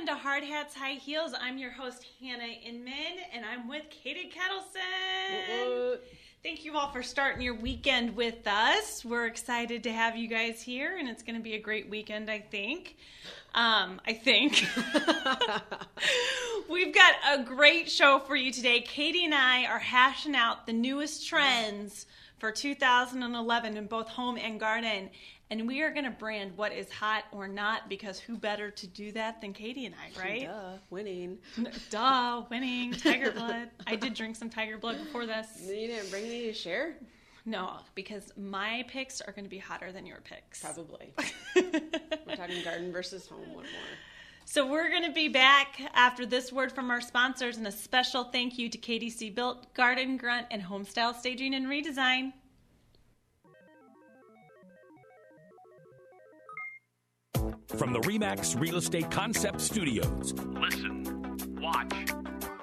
Welcome to Hard Hats, High Heels. I'm your host, Hannah Inman, and I'm with Katie Kettleson. Thank you all for starting your weekend with us. We're excited to have you guys here, and it's going to be a great weekend, I think. We've got a great show for you today. Katie and I are hashing out the newest trends for 2011 in both home and garden. And we are going to brand what is hot or not, because who better to do that than Katie and I, right? Winning. Winning. Tiger blood. I did drink some tiger blood before this. You didn't bring me to share? No, because my picks are going to be hotter than your picks. Probably. We're talking garden versus home one more. So we're going to be back after this word from our sponsors, and a special thank you to KDC Built, Garden Grunt, and Homestyle Staging and Redesign. From the RE/MAX Real Estate Concept Studios. Listen, watch,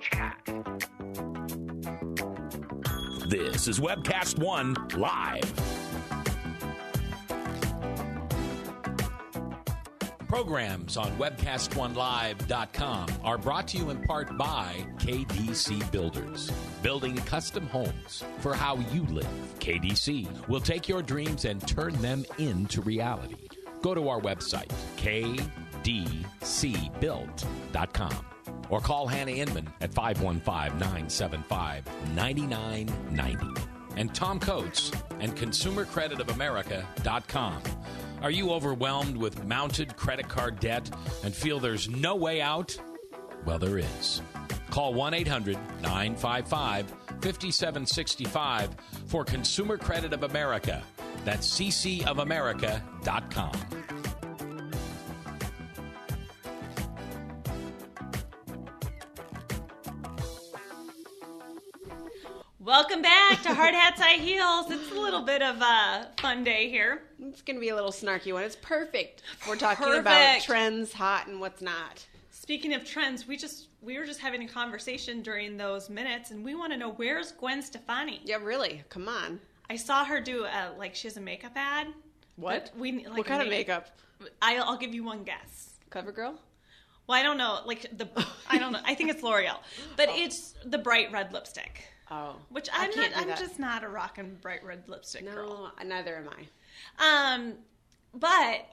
chat. This is Webcast One Live. Programs on webcastonelive.com are brought to you in part by KDC Builders, building custom homes for how you live. KDC will take your dreams and turn them into reality. Go to our website, kdcbuilt.com, or call Hannah Inman at 515-975-9990. And Tom Coates and ConsumerCreditOfAmerica.com. Are you overwhelmed with mounted credit card debt and feel there's no way out? Well, there is. Call 1-800-955-5765 for Consumer Credit of America. That's ccofamerica.com. Welcome back to Hard Hats, High Heels. It's a little bit of a fun day here. It's going to be a little snarky one. It's perfect. We're talking about trends, hot and what's not. Speaking of trends, we were just having a conversation during those minutes, and we want to know, where's Gwen Stefani? Yeah, really. Come on. I saw her do she has a makeup ad. What? What kind of makeup? I'll give you one guess. CoverGirl? Well, I don't know. I don't know. I think it's L'Oreal, but it's the bright red lipstick. Oh, which I'm just not a rockin' bright red lipstick girl. No, neither am I. But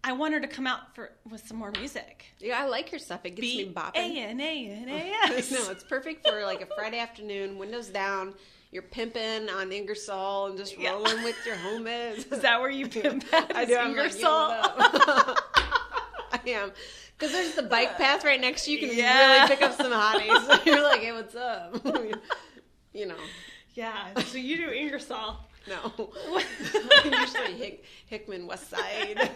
I want her to come out with some more music. Yeah, I like her stuff. It gets me bopping. B-A-N-A-N-A-S. No, it's perfect for like a Friday afternoon, windows down. You're pimping on Ingersoll and just rolling with your homies. Is that where you pimp at? I do. Ingersoll? I am. Because there's the bike path right next to you. You can really pick up some hotties. You're like, hey, what's up? You know. Yeah. So you do Ingersoll. No. Usually Hickman West Side.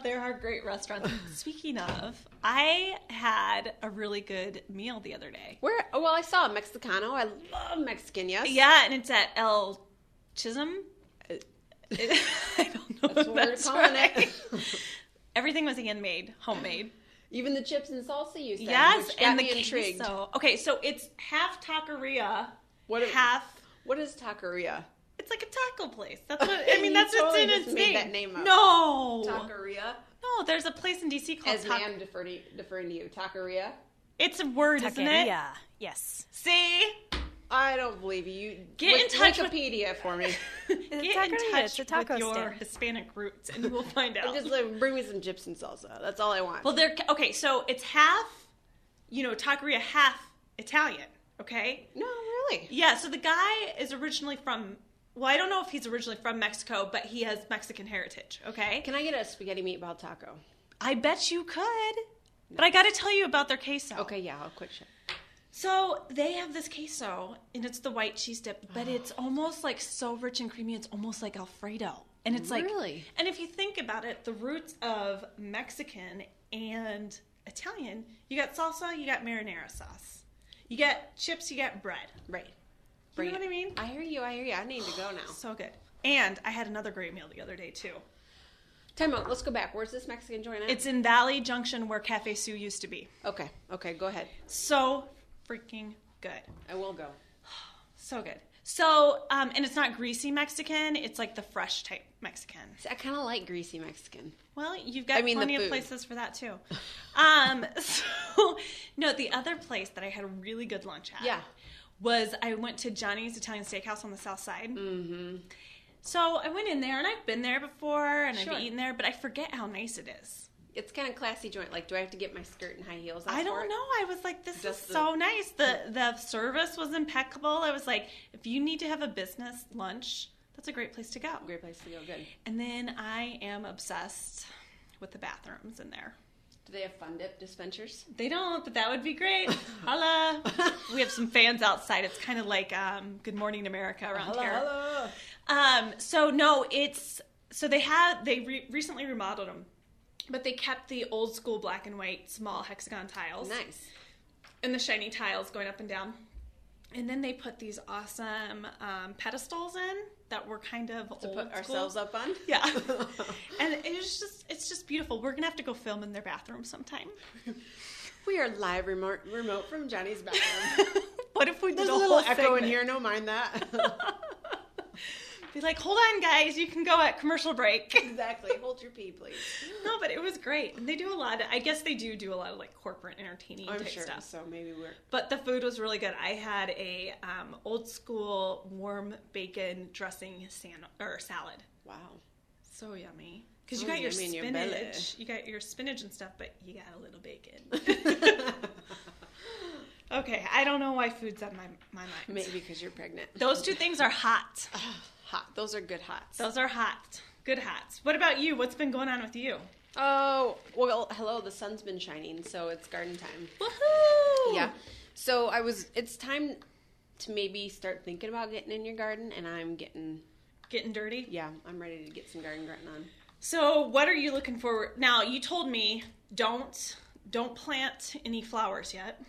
There are great restaurants. Speaking of, I had a really good meal the other day. Where? Oh, well, I saw a Mexicano. I love Mexican, yes. Yeah, and it's at El Chisholm. I don't know if that's right. It. Everything was handmade, homemade. Even the chips and salsa you said. Yes, which got and me the intrigued. queso. Okay, so it's half taqueria, What is taqueria? It's like a taco place. That's what I mean. That's what's in its name. Made that name up. No, taqueria. No, there's a place in DC called. As I'm deferring to you, taqueria. It's a word, isn't it? Yeah. Yes. See. I don't believe you. Get in touch Wikipedia for me. Get in touch with your Hispanic roots, and you will find out. Just bring me some chips and salsa. That's all I want. Well, okay. So it's half, taqueria, half Italian. Okay. No, really. Yeah. So the guy is originally from. Well, I don't know if he's originally from Mexico, but he has Mexican heritage. Okay. Can I get a spaghetti meatball taco? I bet you could, but I got to tell you about their queso. Okay. Yeah, I'll quit shit. So they have this queso, and it's the white cheese dip, but it's almost like so rich and creamy, it's almost like Alfredo. And it's like, really? And if you think about it, the roots of Mexican and Italian, you got salsa, you got marinara sauce. You got chips, you got bread. Right. You know what I mean? I hear you. I need to go now. So good. And I had another great meal the other day, too. Time out. Let's go back. Where's this Mexican joint at? It's in Valley Junction where Cafe Sue used to be. Okay. Go ahead. So freaking good. I will go. So good. So, and it's not greasy Mexican. It's like the fresh type Mexican. See, I kind of like greasy Mexican. Well, you've got plenty of places for that too. No, the other place that I had a really good lunch at was I went to Johnny's Italian Steakhouse on the South Side. Mm-hmm. So I went in there, and I've been there before, and I've eaten there, but I forget how nice it is. It's kind of classy joint. Like, do I have to get my skirt and high heels? I don't know. I was like, this is so nice. The service was impeccable. I was like, if you need to have a business lunch, that's a great place to go. Great place to go. Good. And then I am obsessed with the bathrooms in there. Do they have Fun Dip dispensers? They don't, but that would be great. Holla. We have some fans outside. It's kind of like Good Morning America around here. Holla. They recently remodeled them. But they kept the old school black and white small hexagon tiles. Nice. And the shiny tiles going up and down. And then they put these awesome pedestals in that were kind of old to put school. Ourselves up on? Yeah. And it's just beautiful. We're going to have to go film in their bathroom sometime. We are live remote from Johnny's bathroom. What if we did There's a little whole echo segment? in here. Don't mind that. Be like, hold on, guys. You can go at commercial break. Exactly. Hold your pee, please. No, but it was great. And they do a lot of, I guess they do a lot of like corporate entertaining type stuff. So maybe we're. But the food was really good. I had a old school warm bacon dressing salad. Wow. So yummy. Because you got your spinach. You got your spinach and stuff, but you got a little bacon. Okay, I don't know why food's on my mind. Maybe because you're pregnant. Those two things are hot. Hot. Those are good hots. Those are hot. Good hots. What about you? What's been going on with you? Oh, well, hello. The sun's been shining, so it's garden time. Woohoo! Yeah. So it's time to maybe start thinking about getting in your garden, and I'm getting dirty? Yeah, I'm ready to get some garden grunting on. So what are you looking for? Now, you told me don't plant any flowers yet.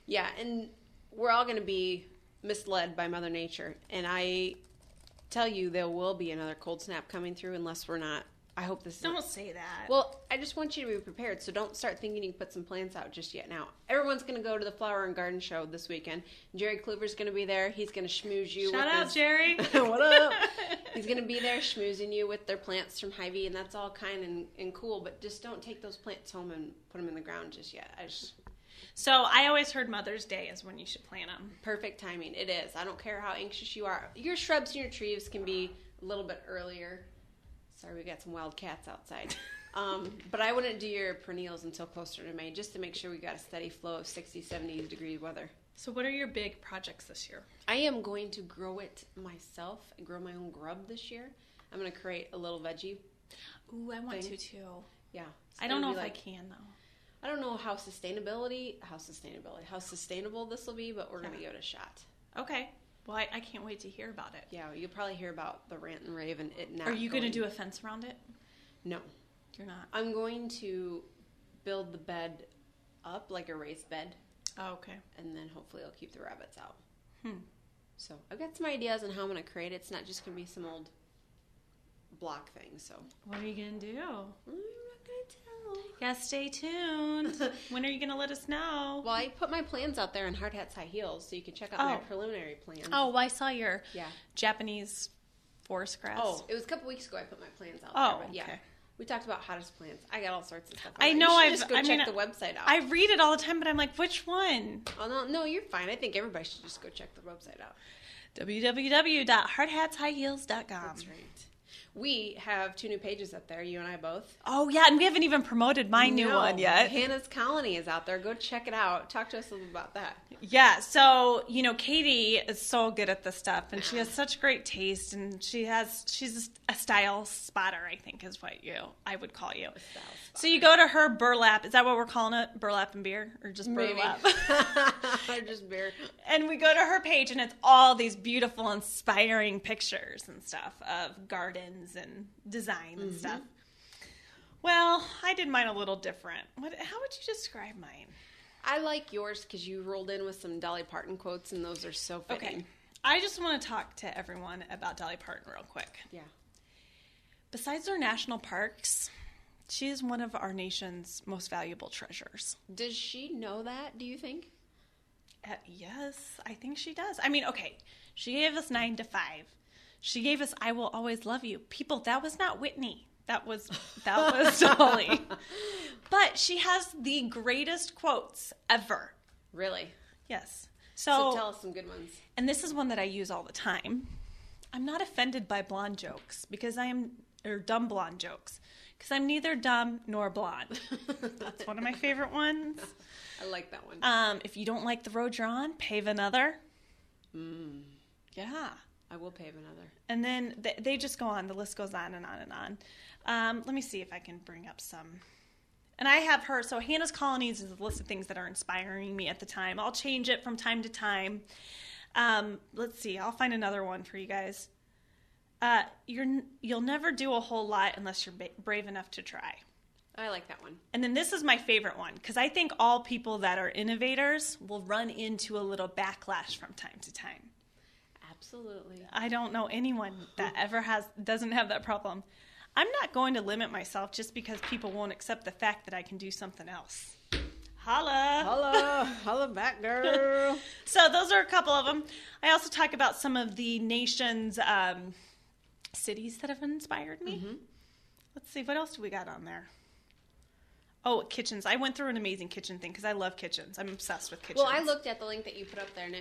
Yeah, and we're all going to be misled by Mother Nature. And I tell you, there will be another cold snap coming through unless we're not. I hope this Don't say that. Well, I just want you to be prepared. So don't start thinking you can put some plants out just yet now. Everyone's going to go to the Flower and Garden Show this weekend. Jerry Kluver's going to be there. He's going to schmooze you. Shout out, Jerry. What up? He's going to be there schmoozing you with their plants from Hy-Vee, and that's all kind and cool. But just don't take those plants home and put them in the ground just yet. So I always heard Mother's Day is when you should plant them. Perfect timing. It is. I don't care how anxious you are. Your shrubs and your trees can be a little bit earlier. Sorry, we got some wild cats outside. But I wouldn't do your perennials until closer to May, just to make sure we got a steady flow of 60, 70 degree weather. So what are your big projects this year? I am going to grow it myself. I grow my own grub this year. I'm going to create a little veggie. Ooh, I want to too. Yeah. So I don't know if I can though. I don't know how sustainable this will be, but we're going to give it a shot. Okay. Well, I can't wait to hear about it. Yeah, you'll probably hear about the rant and rave and it not. Are you going to do a fence around it? No. You're not? I'm going to build the bed up like a raised bed. Oh, okay. And then hopefully it'll keep the rabbits out. So I've got some ideas on how I'm going to create it. It's not just going to be some old block thing. So what are you going to do? I'm not going to tell. Yeah, stay tuned. When are you going to let us know? Well, I put my plans out there in Hard Hats High Heels, so you can check out my preliminary plans. Oh, well, I saw your Japanese forest grass. Oh, it was a couple weeks ago I put my plans out there. But yeah. Okay. We talked about hottest plants. I got all sorts of stuff. I know. Just go check the website out. I read it all the time, but I'm like, which one? Oh no, you're fine. I think everybody should just go check the website out. www.hardhatshighheels.com. That's right. We have 2 new pages up there, you and I both. Oh, yeah, and we haven't even promoted my new one yet. Hannah's Colony is out there. Go check it out. Talk to us a little about that. Yeah, so, Katie is so good at this stuff, and she has such great taste, and she's a style spotter, I think is what I would call you. A style spotter. So you go to her burlap, is that what we're calling it? Burlap and beer? Or just burlap? Or just beer. And we go to her page, and it's all these beautiful, inspiring pictures and stuff of gardens and design and stuff. Well, I did mine a little different. How would you describe mine? I like yours because you rolled in with some Dolly Parton quotes, and those are so fitting. Okay. I just want to talk to everyone about Dolly Parton real quick. Yeah. Besides our national parks, she is one of our nation's most valuable treasures. Does she know that, do you think? Yes, I think she does. I mean, okay, she gave us 9 to 5. She gave us I Will Always Love You. People, that was not Whitney. That was Dolly. But she has the greatest quotes ever. Really? Yes. So tell us some good ones. And this is one that I use all the time. I'm not offended by blonde jokes or dumb blonde jokes because I'm neither dumb nor blonde. That's one of my favorite ones. I like that one. If you don't like the road you're on, pave another. Yeah. I will pave another. And then they just go on. The list goes on and on and on. Let me see if I can bring up some. And I have her. So Hannah's Colonies is a list of things that are inspiring me at the time. I'll change it from time to time. Let's see. I'll find another one for you guys. You'll never do a whole lot unless you're brave enough to try. I like that one. And then this is my favorite one because I think all people that are innovators will run into a little backlash from time to time. Absolutely. I don't know anyone that ever doesn't have that problem. I'm not going to limit myself just because people won't accept the fact that I can do something else. Holla. Holla back, girl. So those are a couple of them. I also talk about some of the nation's cities that have inspired me. Mm-hmm. Let's see, what else do we got on there? Oh, kitchens. I went through an amazing kitchen thing because I love kitchens. I'm obsessed with kitchens. Well, I looked at the link that you put up there, and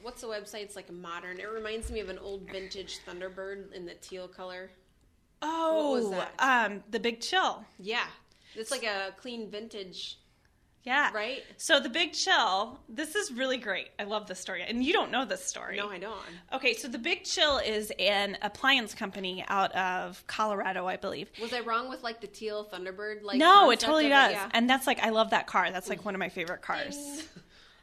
what's the website? It's like a modern. It reminds me of an old vintage Thunderbird in the teal color. Oh, what was that? The Big Chill. Yeah, it's like a clean vintage. Yeah. Right? So the Big Chill, this is really great. I love this story. And you don't know this story. No, I don't. Okay, so the Big Chill is an appliance company out of Colorado, I believe. Was I wrong with like the teal Thunderbird? No, it totally does. Yeah. And that's like, I love that car. That's like one of my favorite cars. Ding.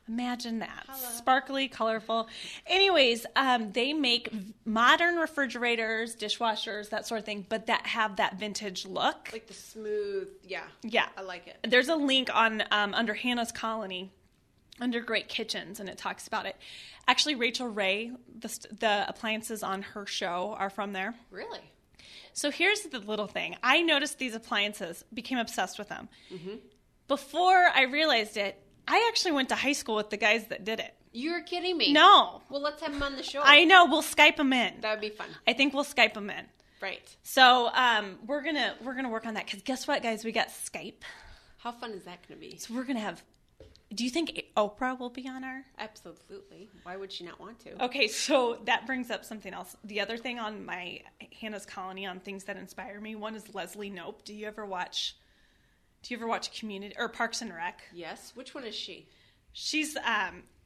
Imagine that. Hello. Sparkly, colorful. Anyways, they make modern refrigerators, dishwashers, that sort of thing, but that have that vintage look. Like the smooth, yeah. Yeah. I like it. There's a link on under Hannah's Colony, under Great Kitchens, and it talks about it. Actually, Rachel Ray, the appliances on her show are from there. Really? So here's the little thing. I noticed these appliances, became obsessed with them. Mm-hmm. Before I realized it, I actually went to high school with the guys that did it. You're kidding me. No. Well, let's have them on the show. I know. We'll Skype them in. That would be fun. I think we'll Skype them in. Right. So we're gonna work on that because guess what, guys? We got Skype. How fun is that going to be? So we're gonna have. Do you think Oprah will be on our? Absolutely. Why would she not want to? Okay, so that brings up something else. The other thing on my Hannah's Colony on things that inspire me. One is Leslie Knope. Do you ever watch Community or Parks and Rec? Yes. Which one is she? She's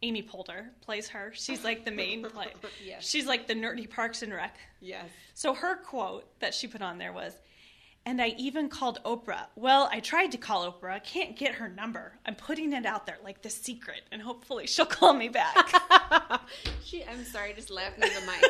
Amy Poulter plays her. She's like the main play. Yes. She's like the nerdy Parks and Rec. Yes. So her quote that she put on there was, "And I even called Oprah. Well, I tried to call Oprah. I can't get her number. I'm putting it out there like the secret, and hopefully she'll call me back." I'm sorry, just laughing at the mic.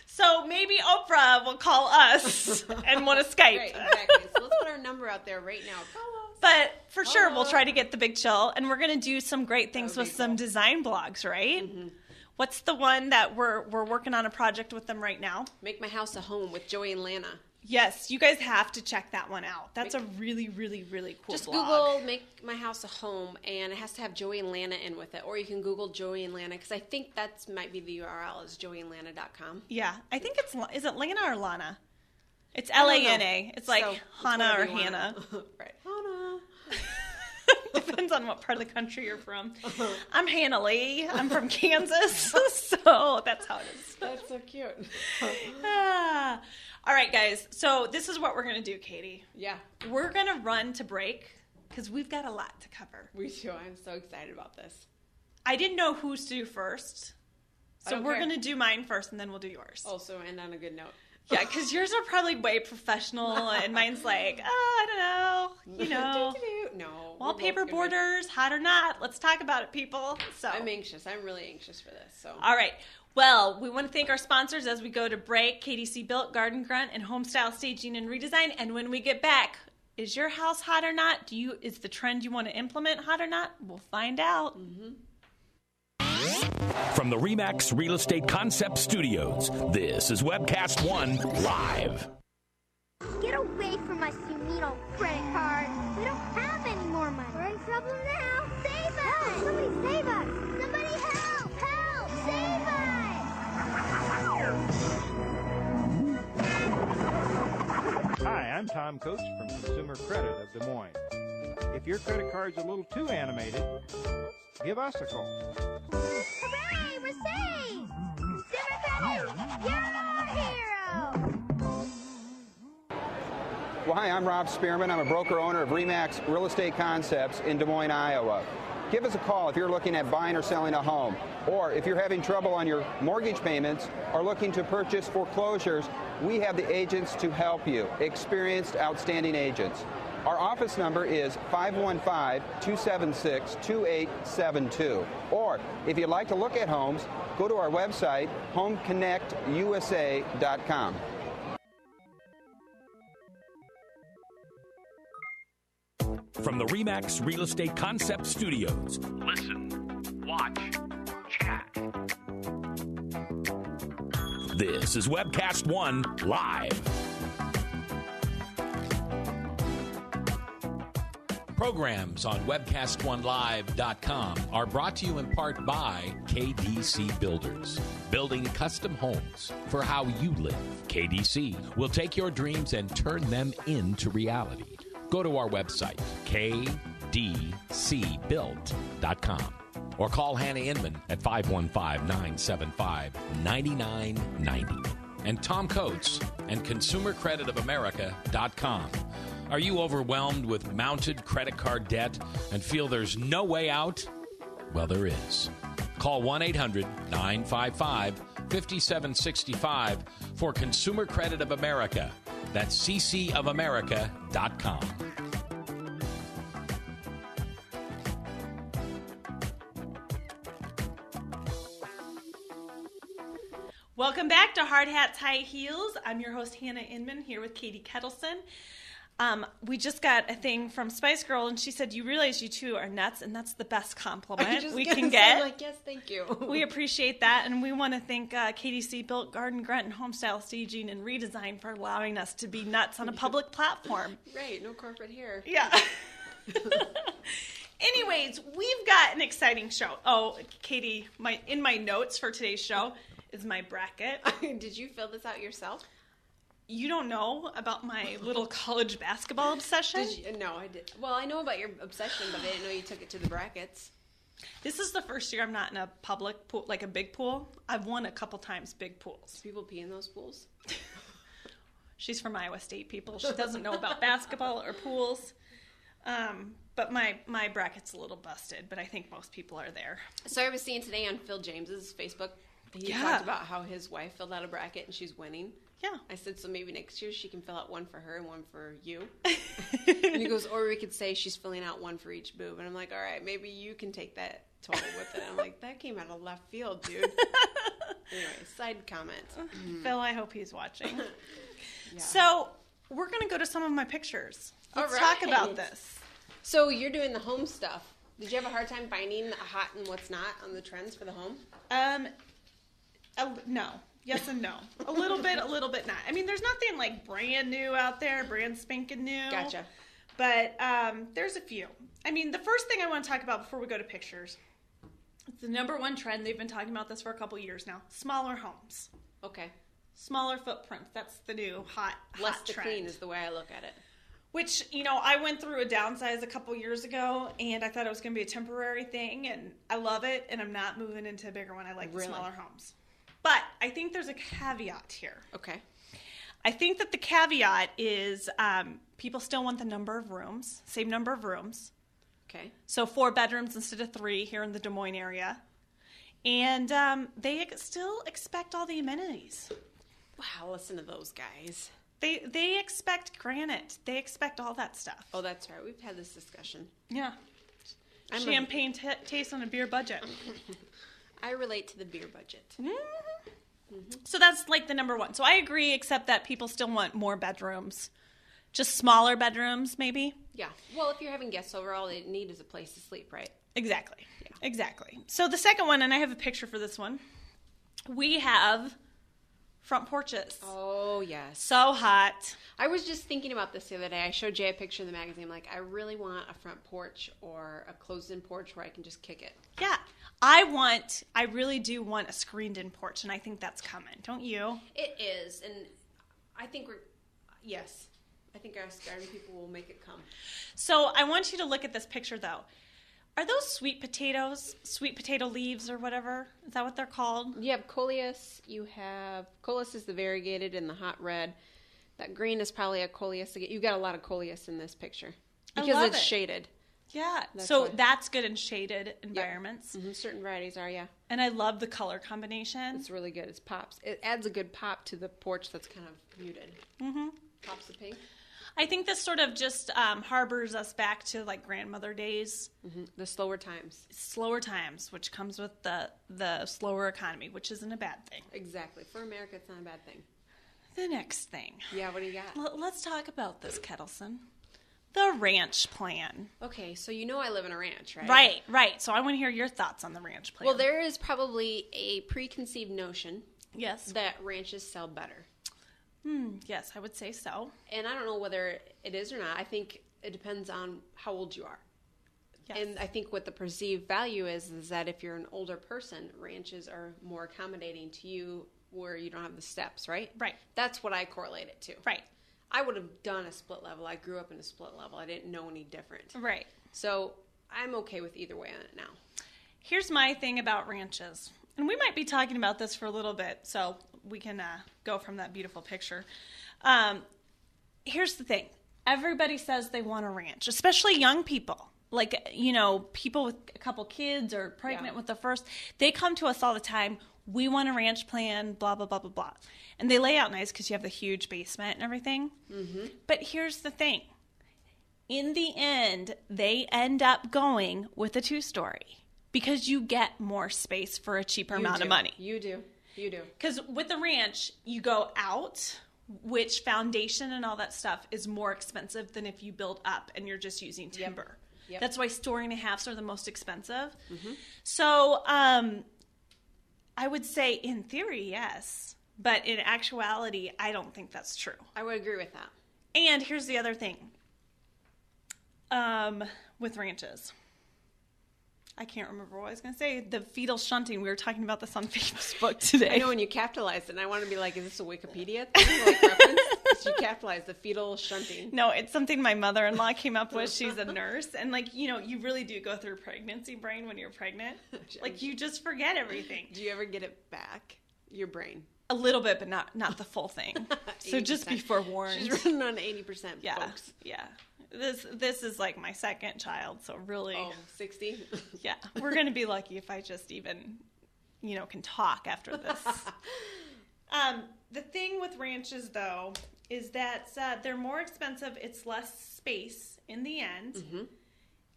So maybe Oprah will call us and want to Skype. Right, exactly. So let's put our number out there right now. Call us. But for sure, we'll try to get the Big Chill, and we're going to do some great things with some cool. design blogs, right? Mm-hmm. What's the one that we're working on a project with them right now? Make My House a Home with Joey and Lana. Yes, you guys have to check that one out. That's a really, really, really cool Just blog. Google Make My House a Home, and it has to have Joey and Lana in with it. Or you can Google Joey and Lana, because I think that might be the URL, is joeyandlana.com. Yeah, I think is it Lana or Lana? It's Lana. It's like So, Hannah or whatever you Hannah. Right. Hannah. Depends on what part of the country you're from. I'm Hannah Lee. I'm from Kansas, so that's how it is. That's so cute. All right, guys. So this is what we're going to do, Katie. Yeah. We're going to run to break because we've got a lot to cover. We do. I'm so excited about this. I didn't know who's to do first. So we're going to do mine first, and then we'll do yours. Oh, so end on a good note. Yeah, because yours are probably way professional, and mine's like, I don't know, you know. No. Wallpaper borders, hot or not. Let's talk about it, people. So I'm anxious. I'm really anxious for this. So. All right. Well, we want to thank our sponsors as we go to break. KDC Built, Garden Grunt, and Home Style Staging and Redesign. And when we get back, is your house hot or not? Is the trend you want to implement hot or not? We'll find out. Mm-hmm. From the RE/MAX Real Estate Concept Studios, this is Webcast One Live. Get away from us, you mean old credit card. We don't have any more money. We're in trouble now. Save us! Help, somebody save us! Des Moines. If your credit card's a little too animated, give us a call. Hooray, we're saved! Zimmer you're our hero! Well, hi, I'm Rob Spearman. I'm a broker-owner of RE/MAX Real Estate Concepts in Des Moines, Iowa. Give us a call if you're looking at buying or selling a home, or if you're having trouble on your mortgage payments or looking to purchase foreclosures. We have the agents to help you, experienced, outstanding agents. Our office number is 515-276-2872. Or if you'd like to look at homes, go to our website, homeconnectusa.com. From the RE/MAX Real Estate Concept Studios. Listen, watch, chat. This is Webcast One Live. Programs on webcastonelive.com are brought to you in part by KDC Builders, building custom homes for how you live. KDC will take your dreams and turn them into reality. Go to our website, kdcbuilt.com, or call Hannah Inman at 515-975-9990. And Tom Coates and ConsumerCreditOfAmerica.com. Are you overwhelmed with mounted credit card debt and feel there's no way out? Well, there is. Call 1-800-955-5765 for Consumer Credit of America. That's ccofamerica.com. Welcome back to Hard Hats, High Heels. I'm your host, Hannah Inman, here with Katie Kettleson. We just got a thing from Spice Girl, and she said, you realize you two are nuts, and that's the best compliment we can get. I'm like, yes, thank you. We appreciate that, and we want to thank KDC Built Garden Grunt and Homestyle Staging and Redesign for allowing us to be nuts on a public platform. Right, no corporate here. Yeah. Anyways, we've got an exciting show. Oh, Katie, in my notes for today's show is my bracket. Did you fill this out yourself? You don't know about my little college basketball obsession? No, I did. Well, I know about your obsession, but I didn't know you took it to the brackets. This is the first year I'm not in a public pool, like a big pool. I've won a couple times big pools. Do people pee in those pools? She's from Iowa State, people. She doesn't know about basketball or pools. But my bracket's a little busted, but I think most people are there. So I was seeing today on Phil James's Facebook, he talked about how his wife filled out a bracket and she's winning. Yeah. I said, so maybe next year she can fill out one for her and one for you. And he goes, or we could say she's filling out one for each boob. And I'm like, all right, maybe you can take that total with it. I'm like, that came out of left field, dude. Anyway, side comment. Phil, I hope he's watching. Yeah. So we're going to go to some of my pictures. Let's talk about this. So you're doing the home stuff. Did you have a hard time finding a hot and what's not on the trends for the home? No. Yes and no. A little bit not. I mean, there's nothing like brand new out there, brand spanking new. Gotcha. But there's a few. I mean, the first thing I want to talk about before we go to pictures, it's the number one trend. They've been talking about this for a couple years now. Smaller homes. Okay. Smaller footprints. That's the new hot Less to trend. clean is the way I look at it. Which, I went through a downsize a couple years ago, and I thought it was going to be a temporary thing, and I love it, and I'm not moving into a bigger one. I like the smaller homes. But I think there's a caveat here. Okay. I think that the caveat is people still want the number of rooms, same number of rooms. Okay. So 4 bedrooms instead of 3 here in the Des Moines area. And they still expect all the amenities. Wow, listen to those guys. They expect granite. They expect all that stuff. Oh, that's right. We've had this discussion. Yeah. Champagne tastes on a beer budget. I relate to the beer budget. Mm-hmm. So that's like the number one. So I agree, except that people still want more bedrooms. Just smaller bedrooms, maybe. Yeah. Well, if you're having guests over, all they need is a place to sleep, right? Exactly. Yeah. Exactly. So the second one, and I have a picture for this one, we have front porches. Oh, yes. So hot. I was just thinking about this the other day. I showed Jay a picture in the magazine. Like, I really want a front porch or a closed-in porch where I can just kick it. Yeah. I really do want a screened-in porch, and I think that's coming. Don't you? It is, and I think yes. I think us garden people will make it come. So I want you to look at this picture, though. Are those sweet potatoes, sweet potato leaves or whatever? Is that what they're called? You have coleus. Coleus is the variegated and the hot red. That green is probably a coleus. You got a lot of coleus in this picture because it's shaded. Yeah, That's so why. That's good in shaded environments. Mm-hmm. Certain varieties are, yeah. And I love the color combination. It's really good. It pops. It adds a good pop to the porch that's kind of muted. Mm-hmm. Pops the pink. I think this sort of just harbors us back to like grandmother days. Mm-hmm. The slower times. Slower times, which comes with the slower economy, which isn't a bad thing. Exactly. For America, it's not a bad thing. The next thing. Yeah, what do you got? Let's talk about this, Kettleson. The ranch plan. Okay, so you know I live in a ranch, right? Right. So I want to hear your thoughts on the ranch plan. Well, there is probably a preconceived notion yes. that ranches sell better. Yes, I would say so. And I don't know whether it is or not. I think it depends on how old you are. Yes. And I think what the perceived value is that if you're an older person, ranches are more accommodating to you where you don't have the steps, right? Right. That's what I correlate it to. Right. I would have done a split level. I grew up in a split level. I didn't know any different. Right. So I'm okay with either way on it now. Here's my thing about ranches. And we might be talking about this for a little bit, so we can go from that beautiful picture. Here's the thing. Everybody says they want a ranch, especially young people. Like, people with a couple kids or pregnant with the first. They come to us all the time. We want a ranch plan, blah, blah, blah, blah, blah. And they lay out nice because you have the huge basement and everything. Mm-hmm. But here's the thing. In the end, they end up going with a 2-story because you get more space for a cheaper amount of money. You do. Because with the ranch, you go out, which foundation and all that stuff is more expensive than if you build up and you're just using timber. Yep. That's why story and a halves are the most expensive. Mm-hmm. So I would say in theory, yes. But in actuality, I don't think that's true. I would agree with that. And here's the other thing. With ranches. I can't remember what I was going to say. The fetal shunting. We were talking about this on Facebook today. I know when you capitalized it, and I want to be like, is this a Wikipedia thing? Like reference? You capitalized the fetal shunting. No, it's something my mother-in-law came up with. She's a nurse. And, you really do go through pregnancy brain when you're pregnant. Like, you just forget everything. Do you ever get it back? Your brain? A little bit, but not the full thing. So just be forewarned. She's running on 80%, folks. Yeah. This is like my second child, so really. Oh, 60? Yeah. We're going to be lucky if I just even, can talk after this. The thing with ranches, though, is that they're more expensive. It's less space in the end. Mm-hmm.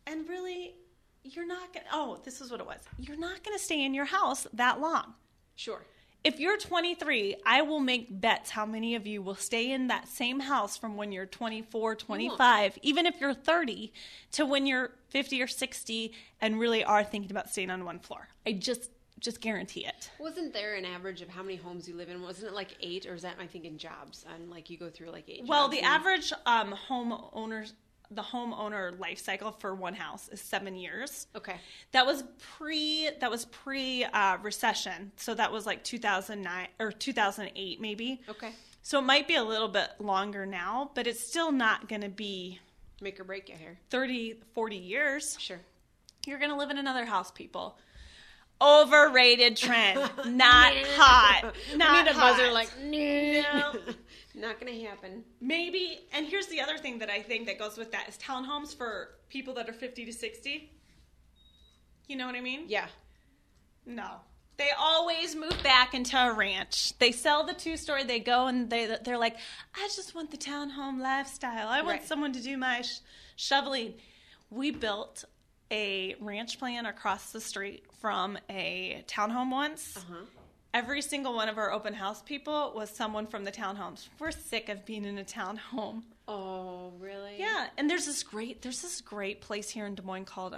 And really, you're not going to, this is what it was. You're not going to stay in your house that long. Sure. If you're 23, I will make bets how many of you will stay in that same house from when you're 24, 25, even if you're 30, to when you're 50 or 60 and really are thinking about staying on one floor. I just guarantee it. Wasn't there an average of how many homes you live in? Wasn't it like 8, or is that, I think, in jobs? And you go through 8 Well, jobs the average homeowner life cycle for one house is 7 years. Okay. That was pre recession. So that was 2009 or 2008 maybe. Okay. So it might be a little bit longer now, but it's still not going to be make or break it here. 30, 40 years. Sure. You're going to live in another house, people. Overrated trend. Not hot. Not I need a hot. buzzer no. Not going to happen. Maybe, and here's the other thing that I think that goes with that is townhomes for people that are 50 to 60. You know what I mean? Yeah. No. They always move back into a ranch. They sell the 2-story. They go and they're like, I just want the townhome lifestyle. I want someone to do my shoveling. We built a ranch plan across the street from a townhome once. Uh-huh. Every single one of our open house people was someone from the townhomes. We're sick of being in a townhome. Oh, really? Yeah, and there's this great place here in Des Moines called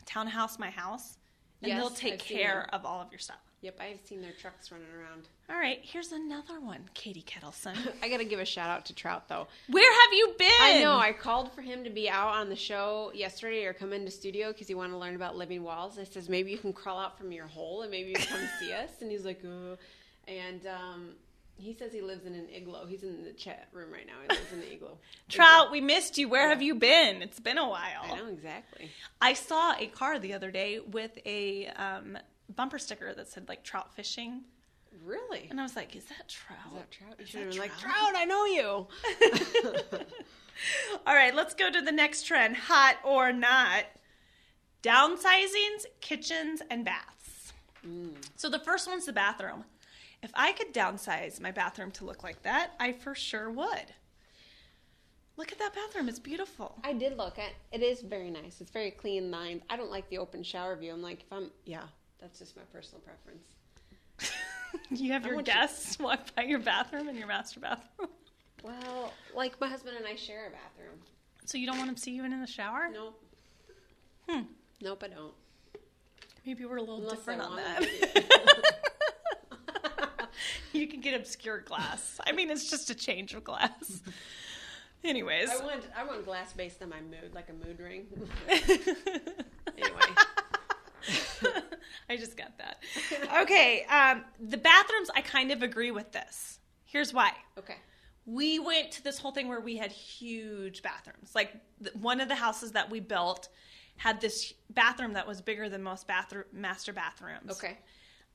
Townhouse My House, and they'll take care of all of your stuff. Yep, I've seen their trucks running around. All right, here's another one, Katie Kettleson. I got to give a shout out to Trout, though. Where have you been? I know. I called for him to be out on the show yesterday or come into studio because he wanted to learn about living walls. I says, maybe you can crawl out from your hole and maybe you come see us. And he's like, oh. And He says he lives in an igloo. He's in the chat room right now. He lives in the igloo. Trout, we missed you. Where have you been? It's been a while. I know, exactly. I saw a car the other day with a bumper sticker that said, like, trout fishing. Really? And I was like, is that Trout? Is that Trout? You should have been like, Trout, I know you. All right, let's go to the next trend, hot or not. Downsizings, kitchens, and baths. So the first one's the bathroom. If I could downsize my bathroom to look like that, I for sure would. Look at that bathroom. It's beautiful. I did look at it. Is very nice. It's very clean lined. I don't like the open shower view. I'm like, that's just my personal preference. You have your guests walk by your bathroom and your master bathroom. Well, like my husband and I share a bathroom. So you don't want them to see you in the shower? Nope. Nope, I don't. Maybe we're a little Unless different I on want that. You can get obscured glass. I mean, it's just a change of glass. Anyways. I want glass based on my mood, like a mood ring. Anyway. I just got that. Okay, the bathrooms, I kind of agree with this. Here's why. Okay. We went to this whole thing where we had huge bathrooms. Like, one of the houses that we built had this bathroom that was bigger than most master bathrooms. Okay.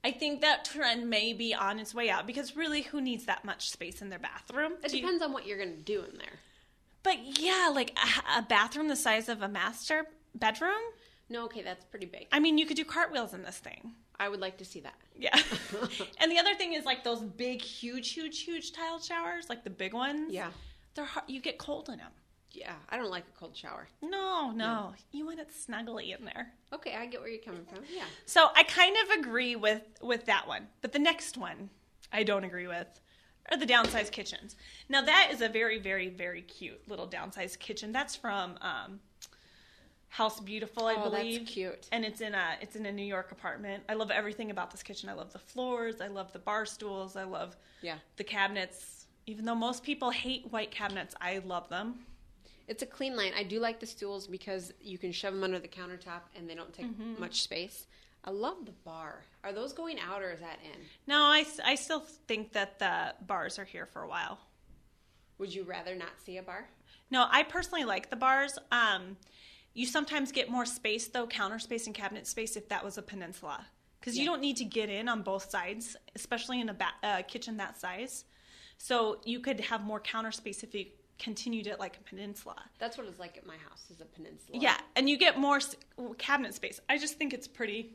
I think that trend may be on its way out because really, who needs that much space in their bathroom? It depends on what you're going to do in there. But yeah, like a bathroom the size of a master bedroom? No, okay, that's pretty big. I mean, you could do cartwheels in this thing. I would like to see that. Yeah. And the other thing is like those big, huge tiled showers, like the big ones. Yeah. They're hard, you get cold in them. Yeah, I don't like a cold shower. No. You want it snuggly in there. Okay, I get where you're coming from. Yeah. So I kind of agree with that one. But the next one I don't agree with are the downsized kitchens. Now that is a very, very, very cute little downsized kitchen. That's from House Beautiful, I believe. That's cute. And it's in a New York apartment. I love everything about this kitchen. I love the floors. I love the bar stools. I love the cabinets. Even though most people hate white cabinets, I love them. It's a clean line. I do like the stools because you can shove them under the countertop and they don't take much space. I love the bar. Are those going out or is that in? No, I still think that the bars are here for a while. Would you rather not see a bar? No, I personally like the bars. You sometimes get more space, though, counter space and cabinet space, if that was a peninsula. Because you don't need to get in on both sides, especially in a kitchen that size. So you could have more counter space if you continued it like a peninsula. That's what it's like at my house, is a peninsula. Yeah, and you get more cabinet space. I just think it's pretty.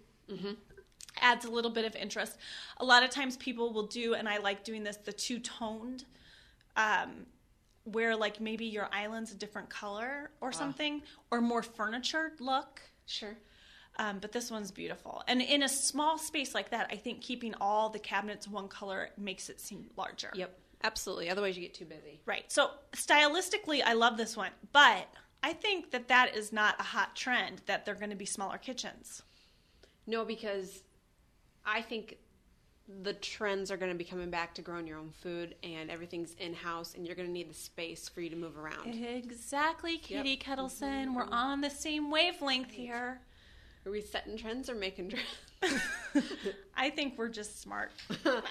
Adds a little bit of interest. A lot of times people will do, and I like doing this, the two-toned, where like maybe your island's a different color or something, or more furniture look. Sure. But this one's beautiful. And in a small space like that, I think keeping all the cabinets one color makes it seem larger. Yep, absolutely. Otherwise you get too busy. Right. So stylistically, I love this one. But I think that is not a hot trend, that they're going to be smaller kitchens. No, because I think the trends are going to be coming back to growing your own food and everything's in-house and you're going to need the space for you to move around. Exactly, Katie Kettleson. We're on the same wavelength here. Are we setting trends or making trends? I think we're just smart.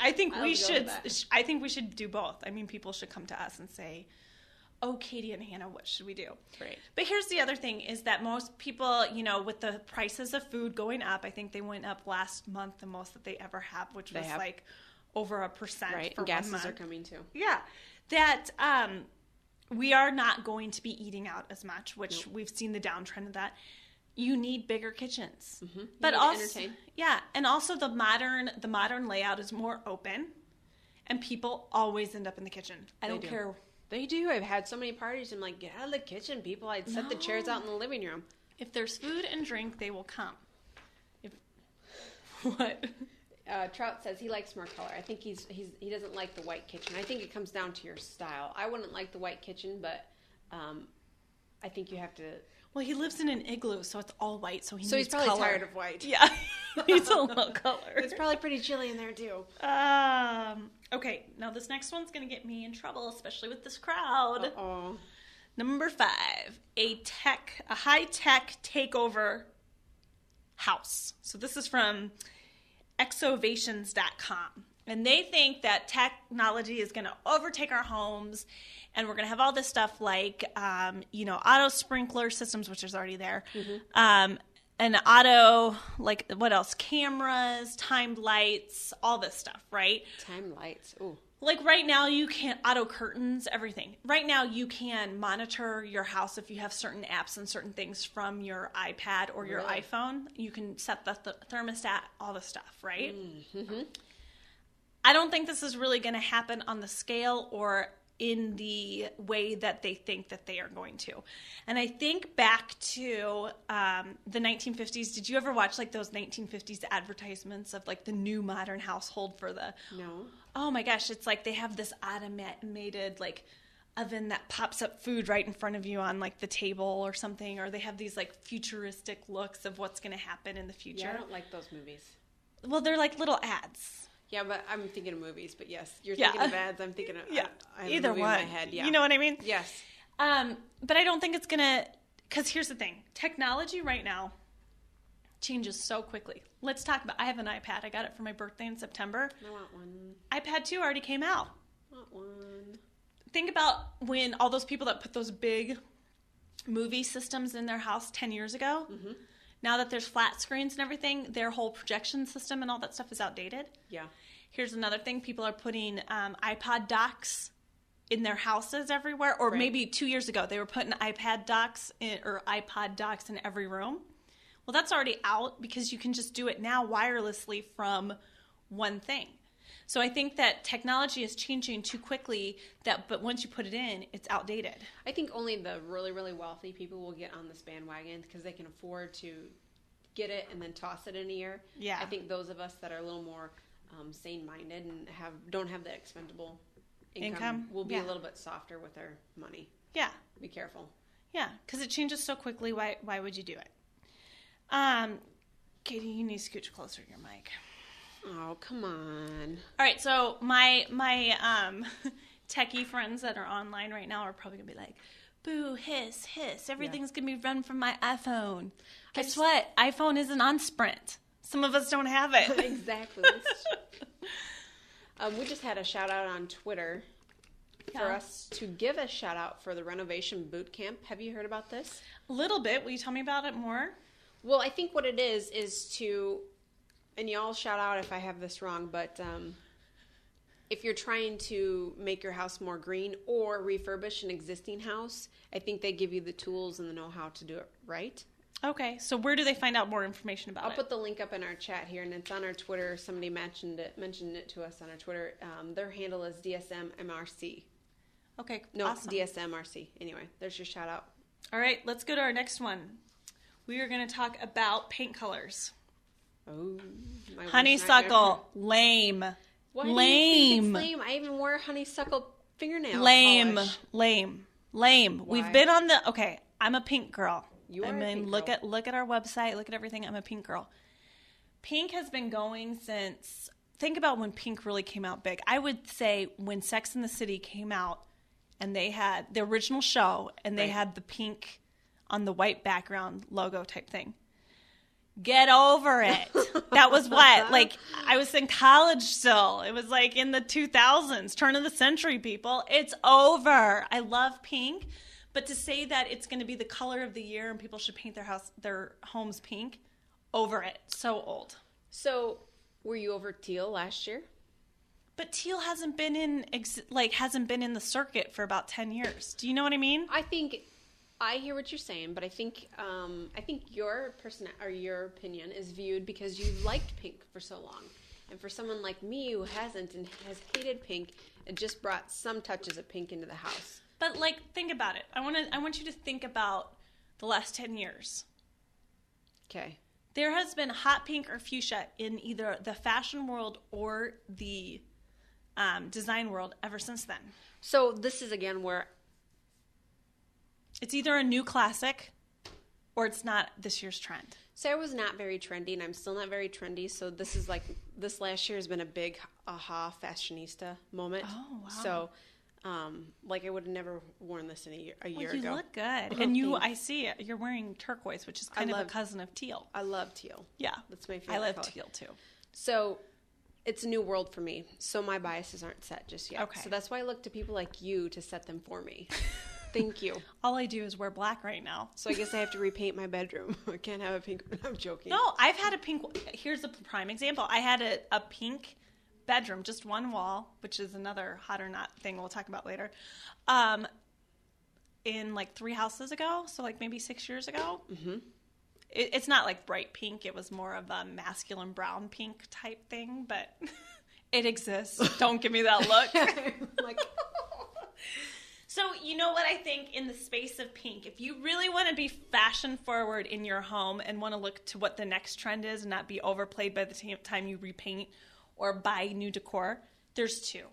I think we should do both. I mean, people should come to us and say, "Oh, Katie and Hannah, what should we do?" Right. But here's the other thing: is that most people, with the prices of food going up, I think they went up last month the most that they ever have, which was like over 1%. Right. For and gases 1 month. are coming too. Yeah, that we are not going to be eating out as much, which we've seen the downtrend of that. You need bigger kitchens, but also entertain. Yeah, and also the modern layout is more open, and people always end up in the kitchen. I don't care. They do. I've had so many parties. I'm like, get out of the kitchen, people. I'd set the chairs out in the living room. If there's food and drink, they will come. What? Trout says he likes more color. I think he doesn't like the white kitchen. I think it comes down to your style. I wouldn't like the white kitchen, but I think you have to. Well, he lives in an igloo, so it's all white. So he's probably color. tired of white. Yeah, he needs a little color. It's probably pretty chilly in there too. Okay, now this next one's gonna get me in trouble, especially with this crowd. Uh-oh. Number 5, a high-tech takeover house. So this is from exovations.com. And they think that technology is going to overtake our homes, and we're going to have all this stuff like, auto sprinkler systems, which is already there, and auto, like, what else? Cameras, timed lights, all this stuff, right? Timed lights. Ooh. Like right now you can auto curtains, everything. Right now you can monitor your house if you have certain apps and certain things from your iPad or your iPhone. You can set the thermostat, all the stuff, right? Mm-hmm. I don't think this is really going to happen on the scale or in the way that they think that they are going to. And I think back to the 1950s. Did you ever watch like those 1950s advertisements of like the new modern household for the... No. Oh my gosh, it's like they have this automated like oven that pops up food right in front of you on like the table or something, or they have these like futuristic looks of what's going to happen in the future. Yeah, I don't like those movies. Well, they're like little ads. Yeah, but I'm thinking of movies. But yes, you're thinking of ads. I'm thinking of I have either a movie one. in my head. Yeah. You know what I mean? Yes. But I don't think it's gonna. Because here's the thing: technology right now changes so quickly. Let's talk about. I have an iPad. I got it for my birthday in September. I want one. iPad 2 already came out. I want one. Think about when all those people that put those big movie systems in their house 10 years ago. Mm-hmm. Now that there's flat screens and everything, their whole projection system and all that stuff is outdated. Yeah. Here's another thing. People are putting iPod docks in their houses everywhere. Or maybe 2 years ago, they were putting iPod docks in every room. Well, that's already out because you can just do it now wirelessly from one thing. So I think that technology is changing too quickly, but once you put it in, it's outdated. I think only the really, really wealthy people will get on this bandwagon because they can afford to get it and then toss it in a year. Yeah. I think those of us that are a little more sane-minded and don't have the expendable income will be a little bit softer with their money. Yeah. Be careful. Yeah, because it changes so quickly. Why would you do it? Katie, you need to scooch closer to your mic. Oh, come on. All right, so my techie friends that are online right now are probably going to be like, boo, hiss, everything's going to be run from my iPhone. Guess what? iPhone isn't on Sprint. Some of us don't have it. Exactly. We just had a shout-out on Twitter for us to give a shout-out for the renovation boot camp. Have you heard about this? A little bit. Will you tell me about it more? Well, I think what it is to, and y'all shout out if I have this wrong, but if you're trying to make your house more green or refurbish an existing house, I think they give you the tools and the know-how to do it right. Okay, so where do they find out more information about it? I'll put the link up in our chat here, and it's on our Twitter. Somebody mentioned it to us on our Twitter. Their handle is DSMMRC. Okay, no, awesome. DSMRC. Anyway, there's your shout out. All right, let's go to our next one. We are going to talk about paint colors. Oh, my honeysuckle, lame. Why do you think it's lame? I even wore honeysuckle fingernail polish. Lame. Why? We've been on the. Okay, I'm a pink girl. You are a pink girl. Look at our website. Look at everything. I'm a pink girl. Pink has been going since. Think about when pink really came out big. I would say when Sex and the City came out, and they had the original show, and they had the pink on the white background logo type thing. Get over it. That was what? Like, I was in college still. It was like in the 2000s, turn of the century, people. It's over. I love pink. But to say that it's going to be the color of the year and people should paint their homes pink, over it. So old. So, were you over teal last year? But teal hasn't been in the circuit for about 10 years. Do you know what I mean? I hear what you're saying, but I think your person or your opinion is viewed because you've liked pink for so long, and for someone like me who hasn't and has hated pink, it just brought some touches of pink into the house. But think about it. I want you to think about the last 10 years. Okay. There has been hot pink or fuchsia in either the fashion world or the design world ever since then. So this is again where it's either a new classic or it's not this year's trend. Sarah was not very trendy, and I'm still not very trendy. So this last year has been a big aha fashionista moment. Oh, wow. So, I would have never worn this in a year ago. You look good. And I see it. You're wearing turquoise, which is kind of a cousin of teal. I love teal. Yeah. That's my favorite I love color. teal, too. So it's a new world for me, so my biases aren't set just yet. Okay. So that's why I look to people like you to set them for me. Thank you. All I do is wear black right now. So I guess I have to repaint my bedroom. I can't have a pink. I'm joking. No, I've had a pink. Here's a prime example. I had a pink bedroom, just one wall, which is another hot or not thing we'll talk about later. In like 3 houses ago, so like maybe 6 years ago. Mm-hmm. It's not like bright pink. It was more of a masculine brown pink type thing, but it exists. Don't give me that look. Like, so you know what I think in the space of pink, if you really want to be fashion forward in your home and want to look to what the next trend is and not be overplayed by the time you repaint or buy new decor, there's 2.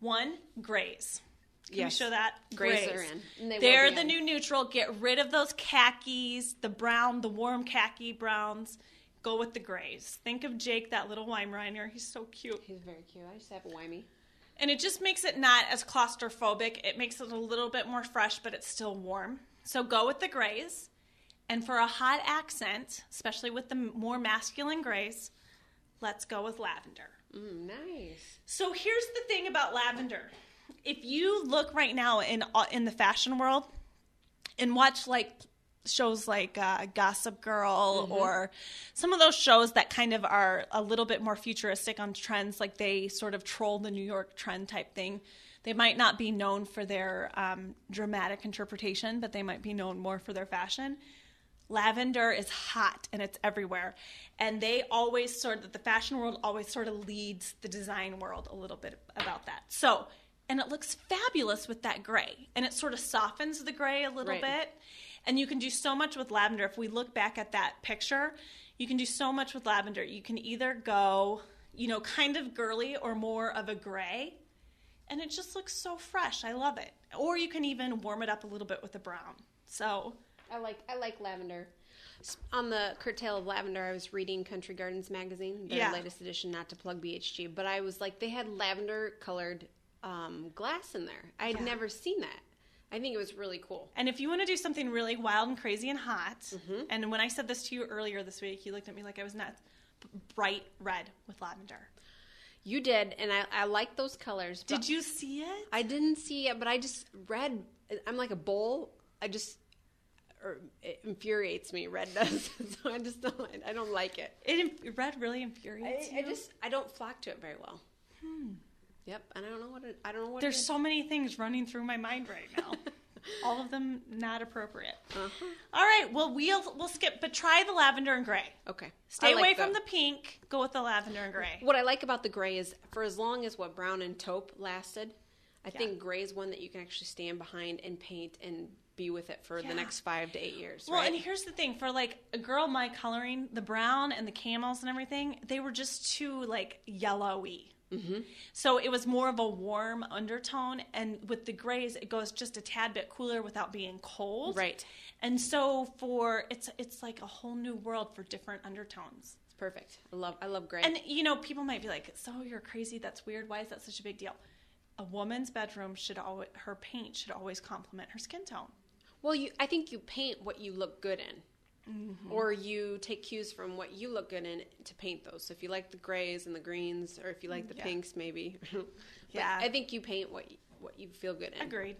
1, grays. Can yes. we show that? Grays are in. And They're the new neutral. Get rid of those khakis, the brown, the warm khaki browns. Go with the grays. Think of Jake, that little Weimaraner. He's so cute. He's very cute. I just have a Wimey. And it just makes it not as claustrophobic. It makes it a little bit more fresh, but it's still warm. So go with the grays. And for a hot accent, especially with the more masculine grays, let's go with lavender. Nice. So here's the thing about lavender. If you look right now in the fashion world and watch like shows like Gossip Girl or some of those shows that kind of are a little bit more futuristic on trends, like they sort of troll the New York trend type thing. They might not be known for their dramatic interpretation, but they might be known more for their fashion. Lavender is hot and it's everywhere. And they always the fashion world always sort of leads the design world a little bit about that. So, and it looks fabulous with that gray. And it sort of softens the gray a little bit. And you can do so much with lavender. If we look back at that picture, you can do so much with lavender. You can either go, kind of girly or more of a gray. And it just looks so fresh. I love it. Or you can even warm it up a little bit with a brown. So I like lavender. On the curtail of lavender, I was reading Country Gardens magazine, their latest edition, not to plug BHG, but I was like, they had lavender colored glass in there. I had never seen that. I think it was really cool. And if you want to do something really wild and crazy and hot, and when I said this to you earlier this week, you looked at me like I was nuts, bright red with lavender. You did, and I like those colors. Did you see it? I didn't see it, but red, I'm like a bull. It infuriates me. Red does. So I don't like it. Red really infuriates you? I don't flock to it very well. Yep, and I don't know what There's so many things running through my mind right now. All of them not appropriate. All right, well, we'll skip, but try the lavender and gray. Okay. Stay away from the pink. Go with the lavender and gray. What I like about the gray is for as long as what brown and taupe lasted, I think gray is one that you can actually stand behind and paint and be with it for the next 5 to 8 years. Well, right? and here's the thing. For like a girl my coloring, the brown and the camels and everything, they were just too like yellowy. So it was more of a warm undertone, and with the grays, it goes just a tad bit cooler without being cold. Right. And so it's like a whole new world for different undertones. It's perfect. I love gray. And people might be like, "So you're crazy? That's weird. Why is that such a big deal?" A woman's bedroom her paint should always complement her skin tone. Well, I think you paint what you look good in. Or you take cues from what you look good in to paint those. So if you like the grays and the greens, or if you like the pinks, maybe. I think you paint what you feel good in. Agreed.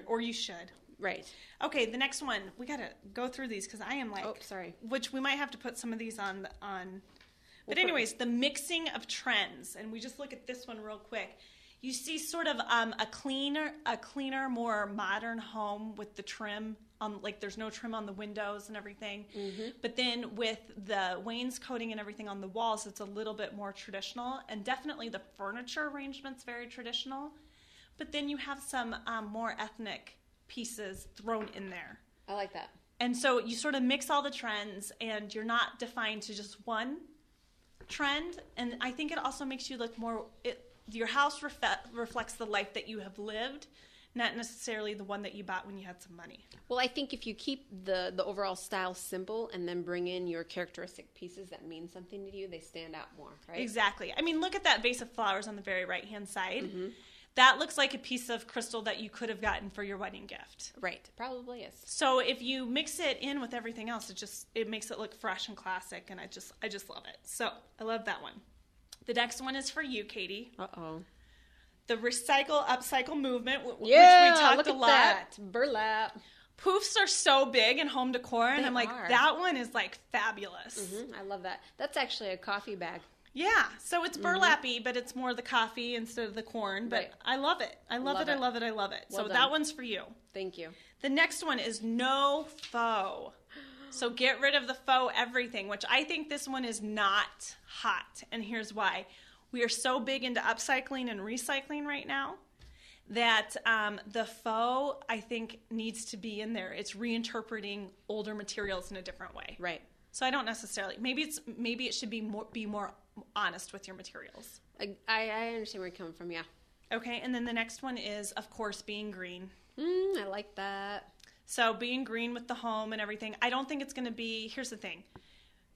Or you should. Right. Okay, the next one. We got to go through these because I am like... Oh, sorry. Which we might have to put some of these on. But anyways, the mixing of trends. And we just look at this one real quick. You see sort of a cleaner, more modern home with the trim. Like there's no trim on the windows and everything. But then with the wainscoting and everything on the walls, it's a little bit more traditional. And definitely the furniture arrangement's very traditional. But then you have some more ethnic pieces thrown in there. I like that. And so you sort of mix all the trends, and you're not defined to just one trend. And I think it also makes you look more... Your house reflects the life that you have lived, not necessarily the one that you bought when you had some money. Well, I think if you keep the overall style simple and then bring in your characteristic pieces that mean something to you, they stand out more, right? Exactly. I mean, look at that vase of flowers on the very right-hand side. That looks like a piece of crystal that you could have gotten for your wedding gift. Right. Probably is. So if you mix it in with everything else, it makes it look fresh and classic, and I just love it. So I love that one. The next one is for you, Katie. Uh-oh. The recycle, upcycle movement, which we Yeah, talked look a at lot. that. Burlap. Poofs are so big in home decor, and They I'm like, are. that one is like fabulous. I love that. That's actually a coffee bag. Yeah, so it's burlappy, but it's more the coffee instead of the corn. But Right. I love it. I love it. I love it. I love it. Well so done. that one's for you. Thank you. The next one is no faux. So get rid of the faux everything, which I think this one is not hot. And here's why. We are so big into upcycling and recycling right now that the faux, I think, needs to be in there. It's reinterpreting older materials in a different way. Right. So I don't necessarily. Maybe it should be more honest with your materials. I understand where you're coming from, yeah. Okay, and then the next one is, of course, being green. I like that. So being green with the home and everything, I don't think it's going to be, here's the thing.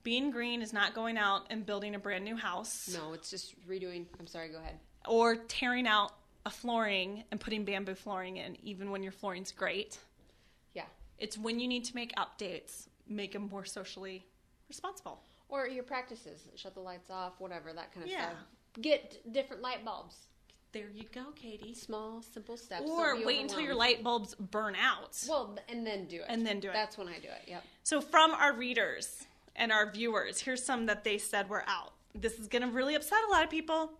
Being green is not going out and building a brand new house. No, it's just redoing. I'm sorry, go ahead. Or tearing out a flooring and putting bamboo flooring in, even when your flooring's great. Yeah. It's when you need to make updates, make them more socially responsible. Or your practices. Shut the lights off, whatever, that kind of Yeah. stuff. Get different light bulbs. There you go, Katie. Small, simple steps. Or Don't be wait until your overwhelmed. light bulbs burn out. Well, and then do it. And then do it. That's when I do it, yep. So from our readers and our viewers, here's some that they said were out. This is going to really upset a lot of people.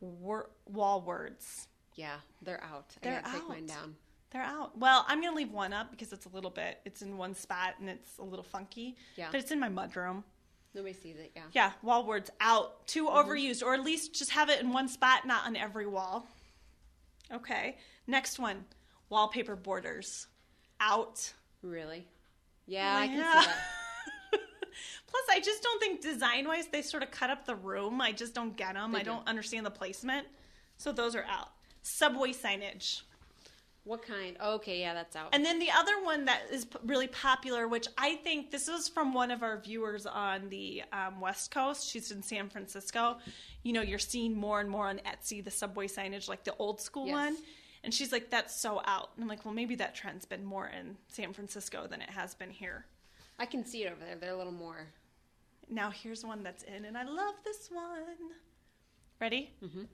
Wall words. Yeah, they're out. They're I gotta take out. mine down. They're out. Well, I'm going to leave one up because it's in one spot and it's a little funky. Yeah. But it's in my mudroom. Nobody sees it, yeah. Yeah, wall words out. Too overused. Or at least just have it in one spot, not on every wall. Okay. Next one. Wallpaper borders. Out. Really? Yeah, I can Yeah. see that. Plus, I just don't think design-wise they sort of cut up the room. I just don't get them. They I do. don't understand the placement. So those are out. Subway signage. What kind? Oh, okay, yeah, that's out. And then the other one that is really popular, which I think this was from one of our viewers on the West Coast. She's in San Francisco. You know, you're seeing more and more on Etsy the subway signage, like the old school Yes. one. And she's like, that's so out. And I'm like, well, maybe that trend's been more in San Francisco than it has been here. I can see it over there. They're a little more. Now here's one that's in, and I love this one. Ready? Mm-hmm.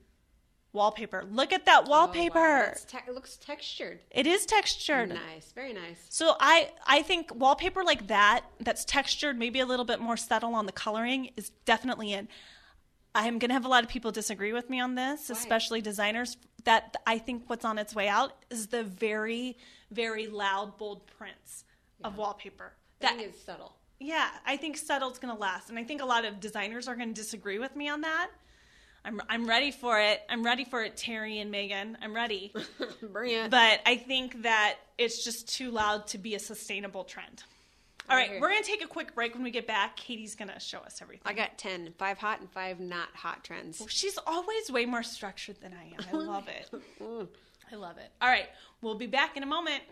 Wallpaper. Look at that wallpaper. Oh, wow. It looks textured. It is textured. Nice, very nice. So I think wallpaper like that's textured, maybe a little bit more subtle on the coloring, is definitely in. I'm going to have a lot of people disagree with me on this, especially designers, that I think what's on its way out is the very, very loud, bold prints of wallpaper. That is subtle. Yeah, I think subtle's going to last. And I think a lot of designers are going to disagree with me on that. I'm ready for it. I'm ready for it, Terry and Megan. I'm ready. Bring it. But I think that it's just too loud to be a sustainable trend. All right, here. we're going to take a quick break. When we get back, Katie's going to show us everything. I got 10. 5 hot and 5 not hot trends. She's always way more structured than I am. I love it. I love it. All right, we'll be back in a moment.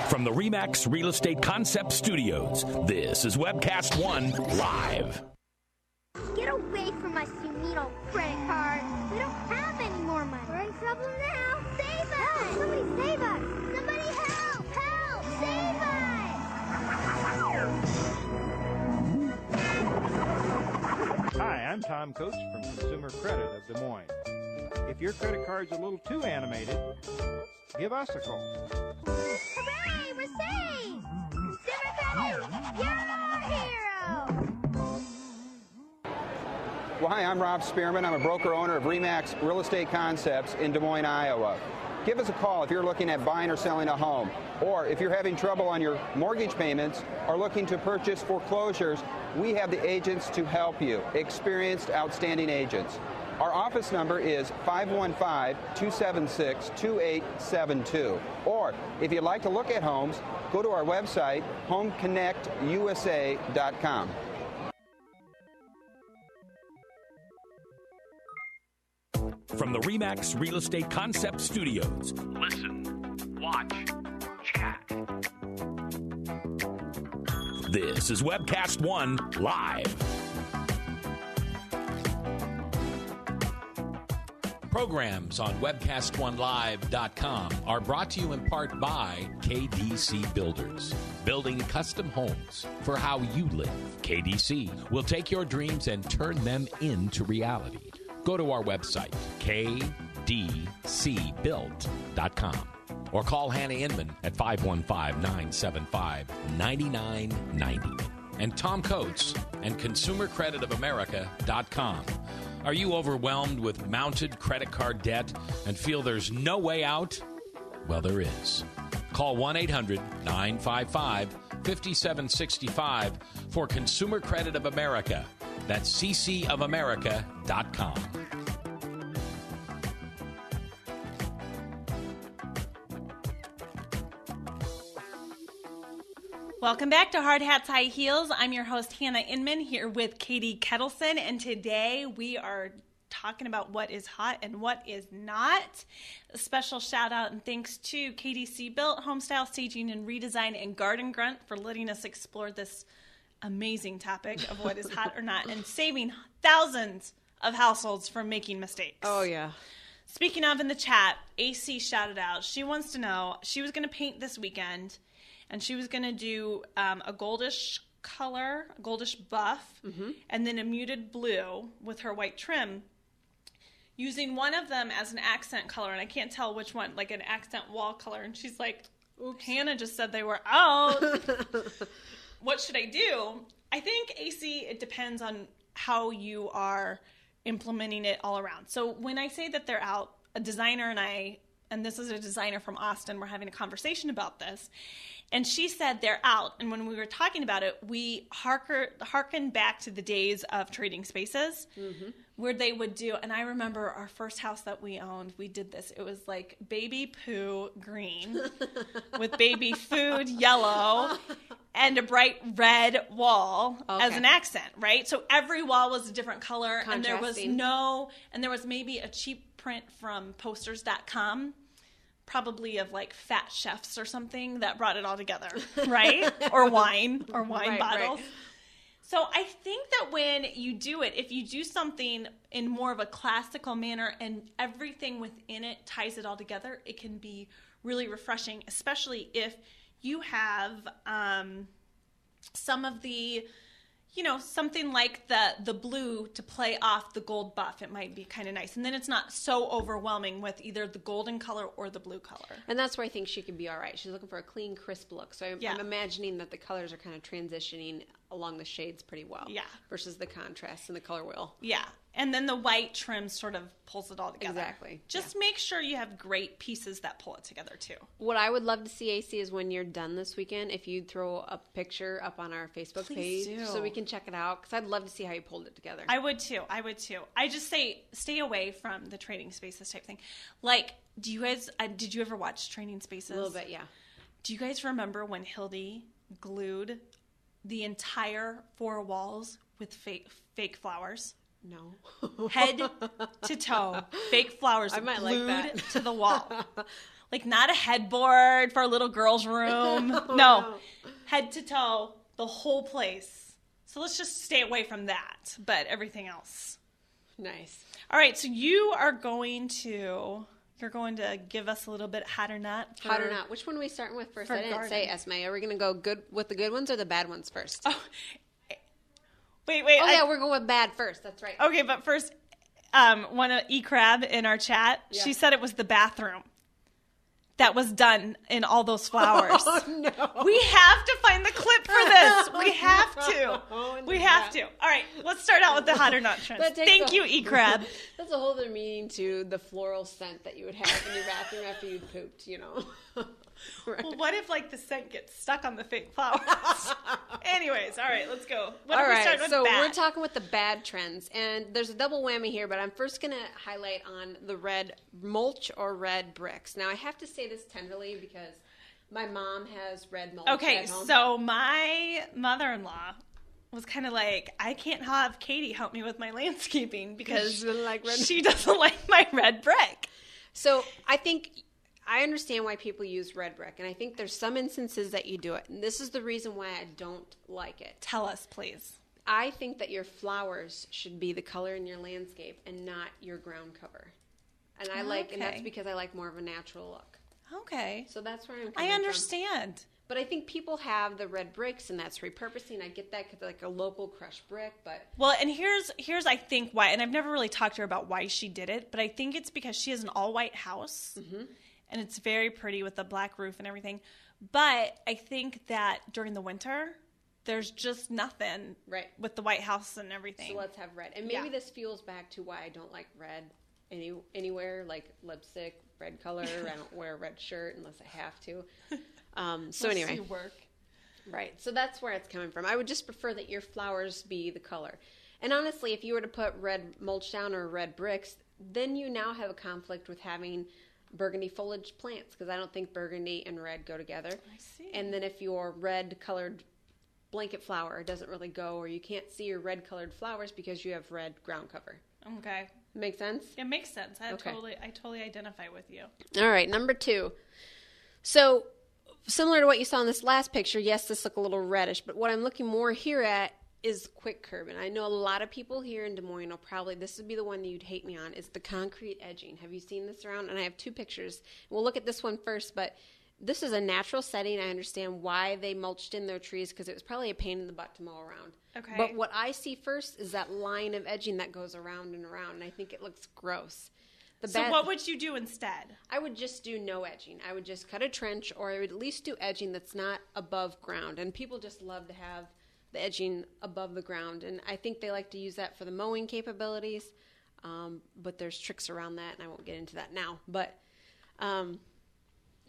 From the RE/MAX Real Estate Concept Studios, this is Webcast One Live. Get away from us, you neat old credit card. We don't have any more money. We're in trouble now. Save us! Somebody save us! Somebody help! Help! Save us! Hi, I'm Tom Coates from Consumer Credit of Des Moines. If your credit card's a little too animated, give us a call. Hooray! We're saved! Consumer Credit, you're our hero! Well, hi, I'm Rob Spearman. I'm a broker-owner of RE/MAX Real Estate Concepts in Des Moines, Iowa. Give us a call if you're looking at buying or selling a home, or if you're having trouble on your mortgage payments or looking to purchase foreclosures. We have the agents to help you, experienced, outstanding agents. Our office number is 515-276-2872. Or if you'd like to look at homes, go to our website, homeconnectusa.com. From the RE/MAX Real Estate Concept Studios. Listen, watch, chat. This is Webcast One Live. programs on webcast1live.com are brought to you in part by KDC Builders, building custom homes for how you live. KDC will take your dreams and turn them into reality. Go to our website, kdcbuilt.com, or call Hannah Inman at 515-975-9990. And Tom Coates and ConsumerCreditOfAmerica.com. Are you overwhelmed with mounted credit card debt and feel there's no way out? Well, there is. Call 1-800-955-5765 for Consumer Credit of America. That's ccofamerica.com. Welcome back to Hard Hats, High Heels. I'm your host, Hannah Inman, here with Katie Kettleson, and today we are talking about what is hot and what is not. A special shout out and thanks to KDC Built, Homestyle Staging and Redesign, and Garden Grunt for letting us explore this amazing topic of what is hot or not and saving thousands of households from making mistakes. Oh, yeah. Speaking of, in the chat, AC shouted out, she wants to know, she was going to paint this weekend, and she was going to do a goldish color, a goldish buff, and then a muted blue with her white trim, using one of them as an accent color, and I can't tell which one, like an accent wall color. And she's like, oops, Hannah just said they were out. What should I do? I think, AC, it depends on how you are implementing it all around. So when I say that they're out, a designer and this is a designer from Austin, we're having a conversation about this, and she said they're out. And when we were talking about it, we harkened back to the days of trading spaces, where they would do, and I remember our first house that we owned, we did this. It was like baby poo green with baby food yellow and a bright red wall as an accent, right? So every wall was a different color, and there was maybe a cheap print from posters.com, probably of like Fat Chefs or something, that brought it all together, right? or wine bottles. Right. So I think that when you do it, if you do something in more of a classical manner and everything within it ties it all together, it can be really refreshing, especially if you have some of the, something like the blue to play off the gold buff. It might be kind of nice. And then it's not so overwhelming with either the golden color or the blue color. And that's where I think she could be all right. She's looking for a clean, crisp look. So I'm imagining that the colors are kind of transitioning along the shades pretty well. Yeah. Versus the contrast and the color wheel. Yeah. And then the white trim sort of pulls it all together. Exactly. Just make sure you have great pieces that pull it together, too. What I would love to see, AC, is when you're done this weekend, if you'd throw a picture up on our Facebook page so we can check it out, because I'd love to see how you pulled it together. I would, too. I just say stay away from the Trading Spaces type thing. Like, do you guys, did you ever watch Trading Spaces? A little bit, yeah. Do you guys remember when Hildy glued the entire 4 walls with fake flowers? No. Head to toe, fake flowers glued to the wall. Like, not a headboard for a little girl's room. No. Head to toe, the whole place. So let's just stay away from that, but everything else. Nice. All right, so you're going to give us a little bit hot or not. Hot or not. Which one are we starting with first? I didn't say, Esme. Are we going to go good with the good ones or the bad ones first? Oh, wait. Oh, yeah, we're going with bad first. That's right. Okay, but first, one of E-Crab in our chat, she said it was the bathroom that was done in all those flowers. Oh, no. We have to find the clip for this. We have to. We have to. All right, let's start out with the hot or not trends. Thank you, E-Crab. That's a whole other meaning to the floral scent that you would have in your bathroom after you pooped, Right. Well, what if, the scent gets stuck on the fake flowers? Anyways, all right, let's go. All right, so we're talking with the bad trends, and there's a double whammy here, but I'm first going to highlight on the red mulch or red bricks. Now, I have to say this tenderly because my mom has red mulch at home. So my mother-in-law was kind of like, I can't have Katie help me with my landscaping because she doesn't like my red brick. So I understand why people use red brick, and I think there's some instances that you do it, and this is the reason why I don't like it. Tell us, please. I think that your flowers should be the color in your landscape and not your ground cover. And and that's because I like more of a natural look. Okay. So that's where I'm coming I understand. from. But I think people have the red bricks, and that's repurposing. I get that because like a local crushed brick, but... Well, and here's I think why, and I've never really talked to her about why she did it, but I think it's because she has an all-white house, and it's very pretty with the black roof and everything. But I think that during the winter, there's just nothing with the white house and everything. So let's have red. And maybe this fuels back to why I don't like red anywhere, like lipstick, red color. I don't wear a red shirt unless I have to. So anyway. You work. Right. So that's where it's coming from. I would just prefer that your flowers be the color. And honestly, if you were to put red mulch down or red bricks, then you now have a conflict with having burgundy foliage plants, because I don't think burgundy and red go together. I see. And then if your red colored blanket flower doesn't really go, or you can't see your red colored flowers because you have red ground cover. Okay. Make sense? It makes sense. I totally identify with you. All right, number 2. So similar to what you saw in this last picture, yes, this look a little reddish, but what I'm looking more here at is quick curb. And I know a lot of people here in Des Moines will probably, this would be the one that you'd hate me on, is the concrete edging. Have you seen this around? And I have 2 pictures. We'll look at this one first, but this is a natural setting. I understand why they mulched in their trees, because it was probably a pain in the butt to mow around. Okay. But what I see first is that line of edging that goes around and around, and I think it looks gross. So what would you do instead? I would just do no edging. I would just cut a trench, or I would at least do edging that's not above ground. And people just love to have the edging above the ground, and I think they like to use that for the mowing capabilities. But there's tricks around that, and I won't get into that now. But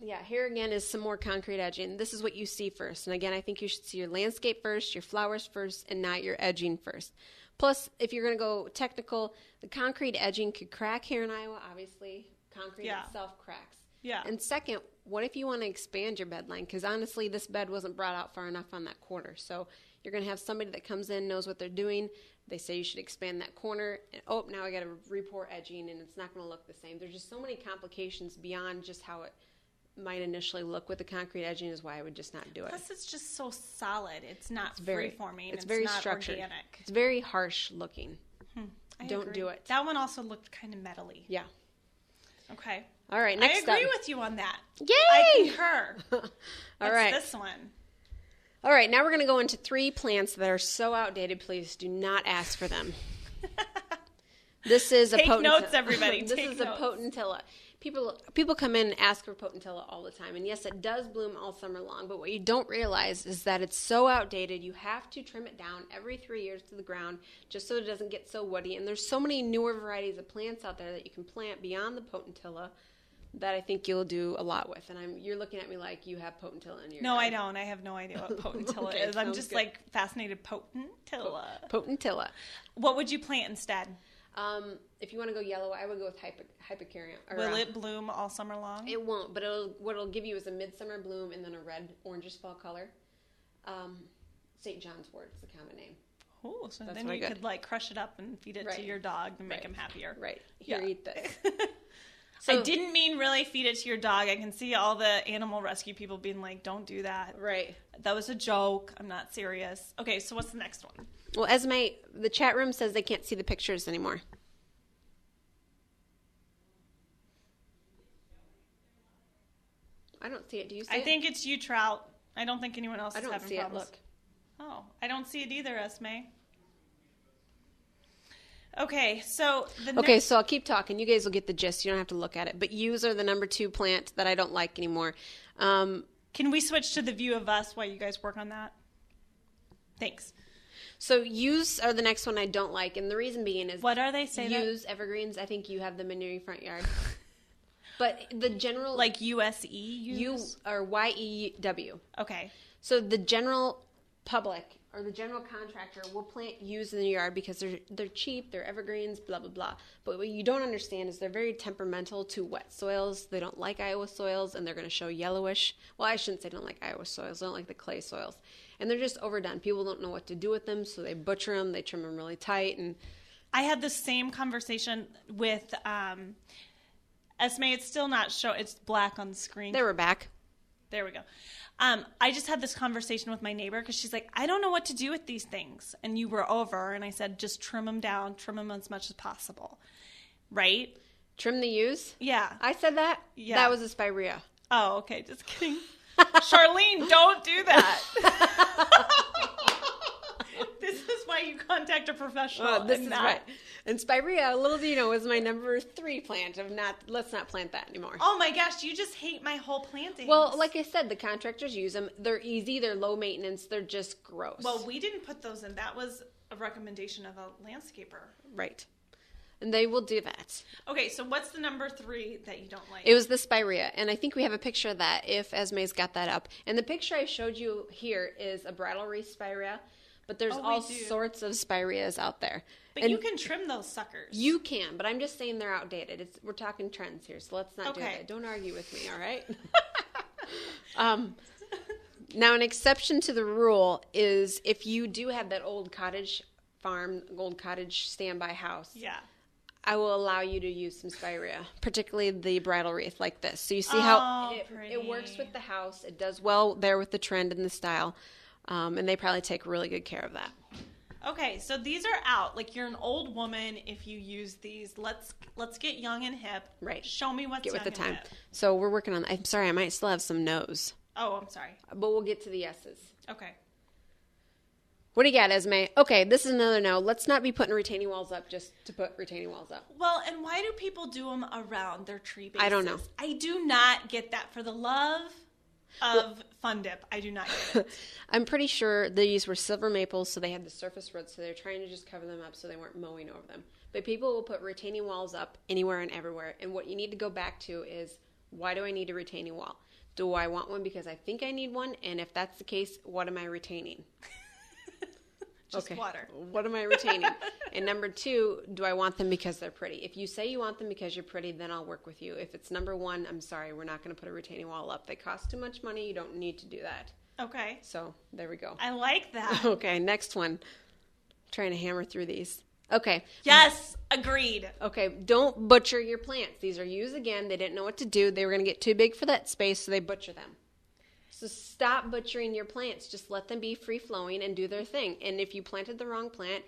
yeah, here again is some more concrete edging. This is what you see first. And again, I think you should see your landscape first, your flowers first, and not your edging first. Plus, if you're going to go technical, the concrete edging could crack here in Iowa, obviously. Concrete itself cracks. Yeah. And second, what if you want to expand your bed line? Because honestly, this bed wasn't brought out far enough on that corner. So you're going to have somebody that comes in, knows what they're doing. They say you should expand that corner. And, oh, now I got to re-pour edging, and it's not going to look the same. There's just so many complications beyond just how it might initially look with the concrete edging, is why I would just not do it. Plus, it's just so solid. It's not free-forming. It's very not structured. Organic. It's very harsh looking. Don't agree. do it. That one also looked kind of metally. Yeah. Okay. All right, next I agree up. with you on that. Yay! I concur. All right. This one. All right, now we're going to go into 3 plants that are so outdated. Please do not ask for them. This is Take notes, everybody. This is a potentilla. People come in and ask for potentilla all the time. And yes, it does bloom all summer long. But what you don't realize is that it's so outdated, you have to trim it down every 3 years to the ground just so it doesn't get so woody. And there's so many newer varieties of plants out there that you can plant beyond the potentilla that I think you'll do a lot with. And you're looking at me like you have potentilla in your No, yard. I don't. I have no idea what potentilla Okay, is. I'm sounds just good. like fascinated. Potentilla. Potentilla. What would you plant instead? If you want to go yellow, I would go with hypocarium. Will it bloom all summer long? It won't, but what it'll give you is a midsummer bloom and then a red, orangish fall color. St. John's wort is the common name. Oh, so That's then very you good. could like crush it up and feed it to your dog and make him happier. Right. Here, eat this. I didn't mean really feed it to your dog. I can see all the animal rescue people being like, don't do that. Right. That was a joke. I'm not serious. Okay, so what's the next one? Well, Esme, the chat room says they can't see the pictures anymore. I don't see it. Do you see it? I think it's you, Trout. I don't think anyone else is having see problems. it. Look. Oh, I don't see it either, Esme. Okay, so so I'll keep talking. You guys will get the gist. You don't have to look at it. But yews are the number 2 plant that I don't like anymore. Can we switch to the view of us while you guys work on that? Thanks. So yews are the next one I don't like, and the reason being is what are they? Say yews, evergreens. I think you have them in your front yard. But the general like USE yews? or YEW. Okay. So the general public or the general contractor will plant yews in the yard because they're cheap, they're evergreens, blah, blah, blah. But what you don't understand is they're very temperamental to wet soils. They don't like Iowa soils, and they're going to show yellowish. Well, I shouldn't say they don't like Iowa soils. They don't like the clay soils. And they're just overdone. People don't know what to do with them, so they butcher them. They trim them really tight. And I had the same conversation with Esme. It's still not it's black on the screen. They were back. There we go. I just had this conversation with my neighbor because she's like, I don't know what to do with these things. And you were over, and I said, just trim them down, trim them as much as possible. Right? Trim the yews? Yeah. I said that? Yeah. That was a spirea. Oh, okay. Just kidding. Charlene, don't do that. This is why you contact a professional. This is right. And spirea, little do you know, is my number 3 plant. Let's not plant that anymore. Oh my gosh, you just hate my whole planting. Well, like I said, the contractors use them. They're easy. They're low maintenance. They're just gross. Well, we didn't put those in. That was a recommendation of a landscaper. Right. And they will do that. Okay, so what's the number 3 that you don't like? It was the spirea, and I think we have a picture of that if Esme's got that up. And the picture I showed you here is a bridal wreath spirea, but there's all sorts of spireas out there. But you can trim those suckers. You can, but I'm just saying they're outdated. We're talking trends here, so let's not do that. Don't argue with me, all right? Now, an exception to the rule is if you do have that old cottage farm, old cottage standby house. Yeah. I will allow you to use some spirea, particularly the bridal wreath like this. So you see how it works with the house. It does well there with the trend and the style, and they probably take really good care of that. Okay, so these are out. Like, you're an old woman if you use these. Let's get young and hip. Right. Show me what's Get with young the time. and hip. So we're working on. I'm sorry, I might still have some no's. Oh, I'm sorry. But we'll get to the yeses. Okay. What do you got, Esme? Okay, this is another no. Let's not be putting retaining walls up just to put retaining walls up. Well, and why do people do them around their tree bases? I don't know. I do not get that. For the love of Fun Dip, I do not get it. I'm pretty sure these were silver maples, so they had the surface roots, so they're trying to just cover them up so they weren't mowing over them. But people will put retaining walls up anywhere and everywhere, and what you need to go back to is, why do I need a retaining wall? Do I want one because I think I need one? And if that's the case, what am I retaining? Just water. What am I retaining? And number 2, do I want them because they're pretty? If you say you want them because you're pretty, then I'll work with you. If it's number 1, I'm sorry, we're not going to put a retaining wall up. They cost too much money. You don't need to do that. Okay. So there we go. I like that. Okay, next one. Trying to hammer through these. Okay. Yes, agreed. Okay, don't butcher your plants. These are used again. They didn't know what to do. They were going to get too big for that space, so they butcher them. So stop butchering your plants. Just let them be free-flowing and do their thing. And if you planted the wrong plant,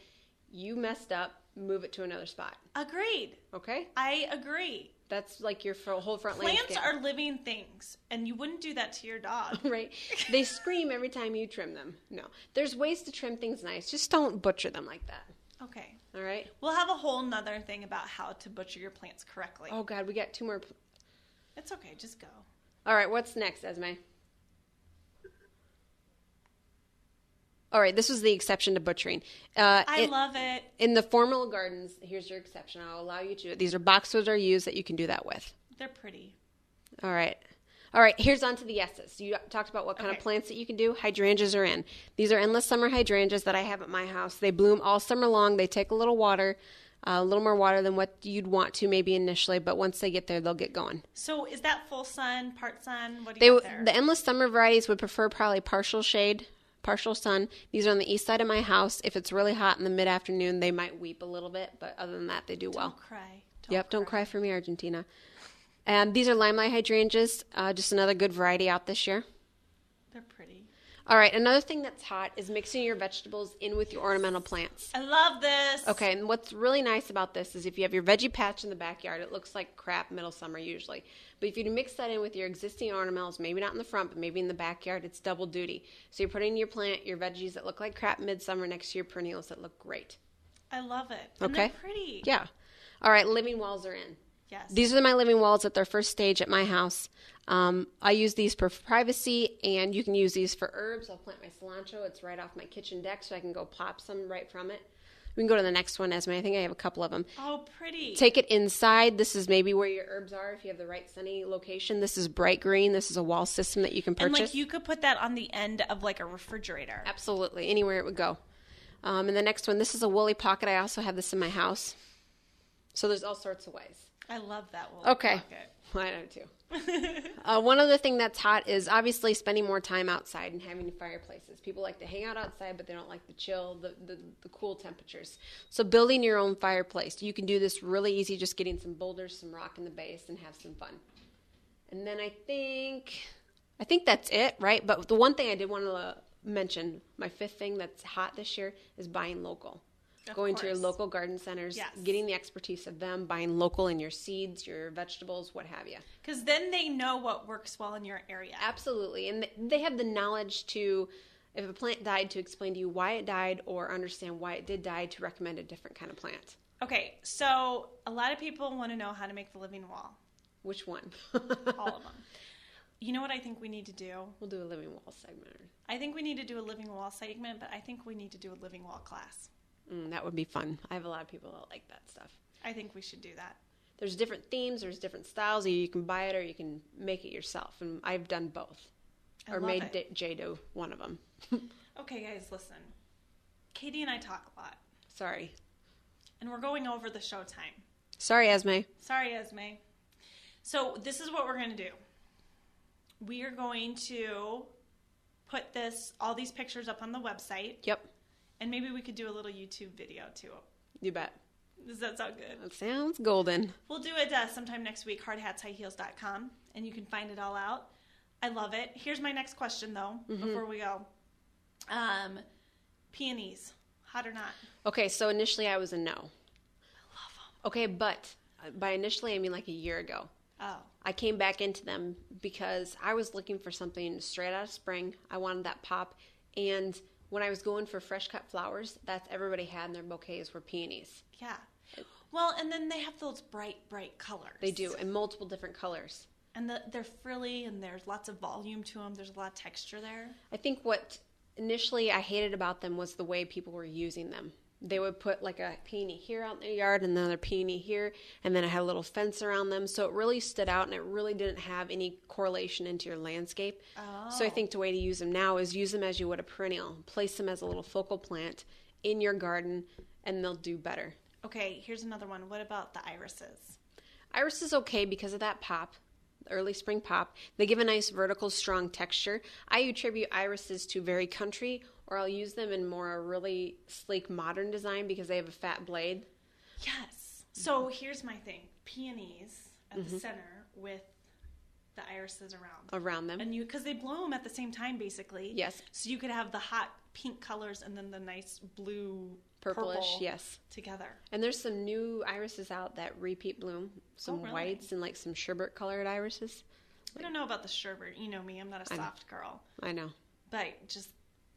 you messed up, move it to another spot. Agreed. Okay? I agree. That's like your whole front Plants landscape. are living things, and you wouldn't do that to your dog. Right? They scream every time you trim them. No. There's ways to trim things nice. Just don't butcher them like that. Okay. All right? We'll have a whole nother thing about how to butcher your plants correctly. Oh, God, we got 2 more. It's okay. Just go. All right, what's next, Esme? All right, this was the exception to butchering. I love it. In the formal gardens, here's your exception. I'll allow you to do it. These are boxwoods are used that you can do that with. They're pretty. All right. All right, here's on to the yeses. You talked about what kind of plants that you can do. Hydrangeas are in. These are endless summer hydrangeas that I have at my house. They bloom all summer long. They take a little water, a little more water than what you'd want to maybe initially, but once they get there, they'll get going. So is that full sun, part sun? What do you got there? The endless summer varieties would prefer probably partial shade, partial sun. These are on the east side of my house. If it's really hot in the mid-afternoon, they might weep a little bit, but other than that, they do well. Don't cry. Don't cry for me, Argentina. And these are limelight hydrangeas, just another good variety out this year. They're pretty. All right, another thing that's hot is mixing your vegetables in with your ornamental plants. I love this. Okay, and what's really nice about this is if you have your veggie patch in the backyard, it looks like crap middle summer usually. But if you mix that in with your existing ornamentals, maybe not in the front, but maybe in the backyard, it's double duty. So you're putting in your plant, your veggies that look like crap midsummer next to your perennials that look great. I love it. And Okay. they're pretty. Yeah. All right, living walls are in. Yes. These are my living walls at their first stage at my house. I use these for privacy, and you can use these for herbs. I'll plant my cilantro. It's right off my kitchen deck, so I can go plop some right from it. We can go to the next one, Esme. I think I have a couple of them. Oh, pretty. Take it inside. This is maybe where your herbs are if you have the right sunny location. This is bright green. This is a wall system that you can purchase. And, like, you could put that on the end of, like, a refrigerator. Absolutely. Anywhere it would go. And the next one, this is a woolly pocket. I also have this in my house. So there's all sorts of ways. I love that wool Okay. pocket. I do too. One other thing that's hot is obviously spending more time outside and having fireplaces. People like to hang out outside, but they don't like the chill, the cool temperatures. So building your own fireplace. You can do this really easy, just getting some boulders, some rock in the base, and have some fun. And then I think that's it, right? But the one thing I did want to mention, my 5th thing that's hot this year is buying local. Going to your local garden centers, Yes. getting the expertise of them, buying local in your seeds, your vegetables, what have you. Because then they know what works well in your area. Absolutely. And they have the knowledge to, if a plant died, to explain to you why it died or understand why it did die to recommend a different kind of plant. Okay, so a lot of people want to know how to make the living wall. Which one? All of them. You know what I think we need to do? We'll do a living wall segment. I think we need to do a living wall segment, but I think we need to do a living wall class. That would be fun. I have a lot of people that like that stuff. I think we should do that. There's different themes, there's different styles. You can buy it or you can make it yourself. And I've done both. I Or love made it. Jay do one of them. Okay, guys, listen. Katie and I talk a lot, Sorry. and we're going over the show time. Sorry, Esme. Sorry, Esme. So this is what we're going to do. We are going to put all these pictures up on the website, Yep. and maybe we could do a little YouTube video too. You bet. Does that sound good? That sounds golden. We'll do it sometime next week, hardhatshighheels.com, and you can find it all out. I love it. Here's my next question, though, before we go. Peonies, hot or not? Okay, so initially I was a no. I love them. Okay, but by initially I mean like a year ago. Oh. I came back into them because I was looking for something straight out of spring. I wanted that pop. And when I was going for fresh cut flowers, that's everybody had in their bouquets were peonies. Yeah. Well, and then they have those bright, bright colors. They do, in multiple different colors. And they're frilly, and there's lots of volume to them. There's a lot of texture there. I think what initially I hated about them was the way people were using them. They would put like a peony here out in their yard and another peony here, and then I had a little fence around them. So it really stood out, and it really didn't have any correlation into your landscape. Oh. So I think the way to use them now is use them as you would a perennial. Place them as a little focal plant in your garden, and they'll do better. Okay, here's another one. What about the irises? Iris is okay because of that pop, early spring pop. They give a nice vertical, strong texture. I attribute irises to very country, or I'll use them in more a really sleek modern design because they have a fat blade. Yes. So here's my thing. Peonies at the center with the irises Around them. And because they bloom at the same time, basically. Yes. So you could have the hot pink colors and then the nice blue, Purplish, purple yes. together. And there's some new irises out that repeat bloom. Some really? whites and like some sherbet colored irises. I don't know about the sherbet. You know me. I'm not a soft girl. I know. But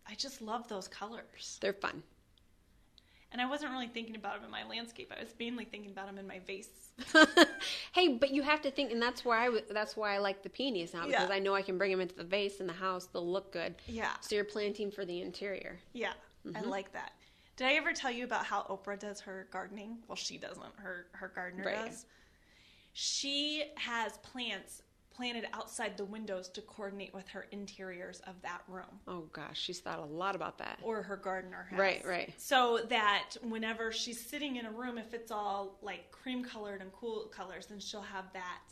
I just love those colors. They're fun. And I wasn't really thinking about them in my landscape. I was mainly thinking about them in my vase. Hey, but you have to think, and that's why I like the peonies now, because Yeah. I know I can bring them into the vase in the house. They'll look good. Yeah. So you're planting for the interior. Yeah, I like that. Did I ever tell you about how Oprah does her gardening? Well, she doesn't. Her gardener Right. does. She has plants planted outside the windows to coordinate with her interiors of that room. Oh gosh, she's thought a lot about that. Or her gardener has. Right. So that whenever she's sitting in a room, if it's all like cream colored and cool colors, then she'll have that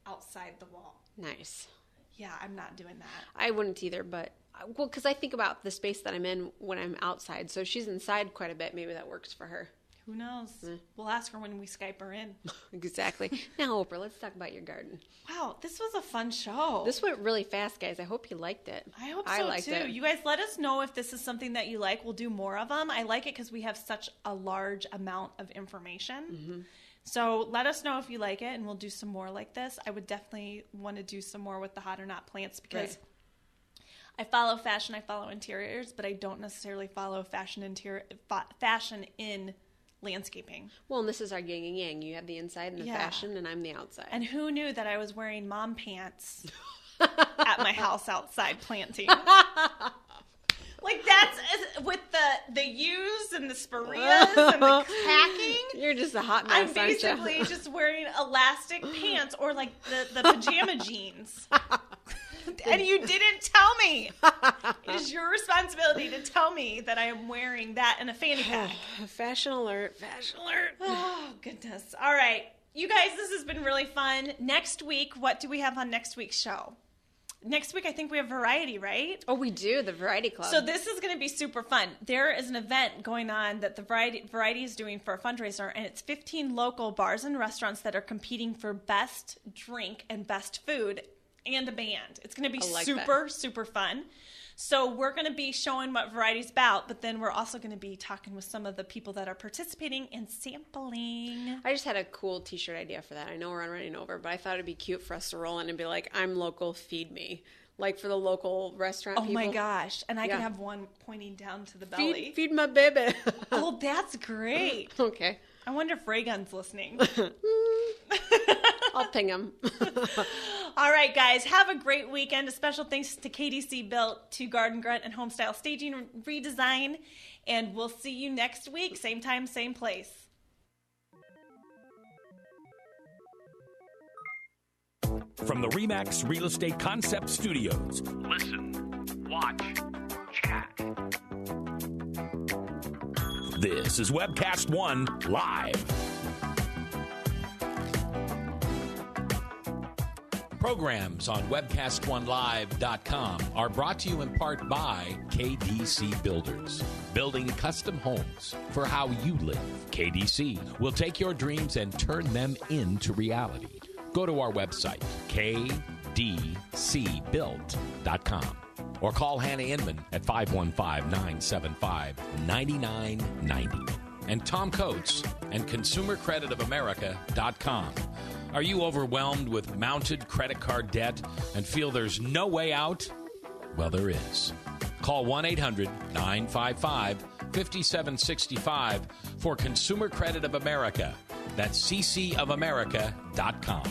outside the wall. Nice. Yeah, I'm not doing that. I wouldn't either, but because I think about the space that I'm in when I'm outside. So if she's inside quite a bit, maybe that works for her. Who knows? We'll ask her when we Skype her in. Exactly. Now, Oprah, let's talk about your garden. Wow, this was a fun show. This went really fast, guys. I hope you liked it. I hope so, liked too. it. You guys let us know if this is something that you like. We'll do more of them. I like it because we have such a large amount of information. So let us know if you like it, and we'll do some more like this. I would definitely want to do some more with the hot or not plants because I follow fashion, I follow interiors, but I don't necessarily follow fashion in landscaping. Well, and this is our yin and yang. You have the inside and the fashion, and I'm the outside. And who knew that I was wearing mom pants at my house outside planting? Like that's with the U's and the Spirias and the khaki. You're just a hot mess, I'm aren't basically you? just wearing elastic pants or like the pajama jeans. And you didn't tell me. It is your responsibility to tell me that I am wearing that in a fanny pack. Fashion alert. Fashion alert. Oh, goodness. All right. You guys, this has been really fun. Next week, what do we have on next week's show? Next week, I think we have variety, right? Oh, we do. The Variety Club. So this is going to be super fun. There is an event going on that the Variety is doing for a fundraiser, and it's 15 local bars and restaurants that are competing for best drink and best food and a band. It's going to be super fun. So we're going to be showing what variety's about, but then we're also going to be talking with some of the people that are participating and sampling. I just had a cool t-shirt idea for that. I know we're running over, but I thought it'd be cute for us to roll in and be like, I'm local, feed me. Like for the local restaurant people. Oh my gosh. And I can have one pointing down to the belly. Feed my baby. Oh, that's great. Okay. I wonder if Raygun's listening. I'll ping him. All right, guys. Have a great weekend. A special thanks to KDC Built, to Garden Grunt and Homestyle Staging Redesign. And we'll see you next week. Same time, same place. From the RE/MAX Real Estate Concept Studios. Listen, watch, chat. This is Webcast One Live. Programs on webcast1live.com are brought to you in part by KDC Builders, building custom homes for how you live. KDC will take your dreams and turn them into reality. Go to our website, kdcbuilt.com, or call Hannah Inman at 515-975-9990. And Tom Coates and ConsumerCreditOfAmerica.com. Are you overwhelmed with mounted credit card debt and feel there's no way out? Well, there is. Call 1-800-955-5765 for Consumer Credit of America. That's ccofamerica.com.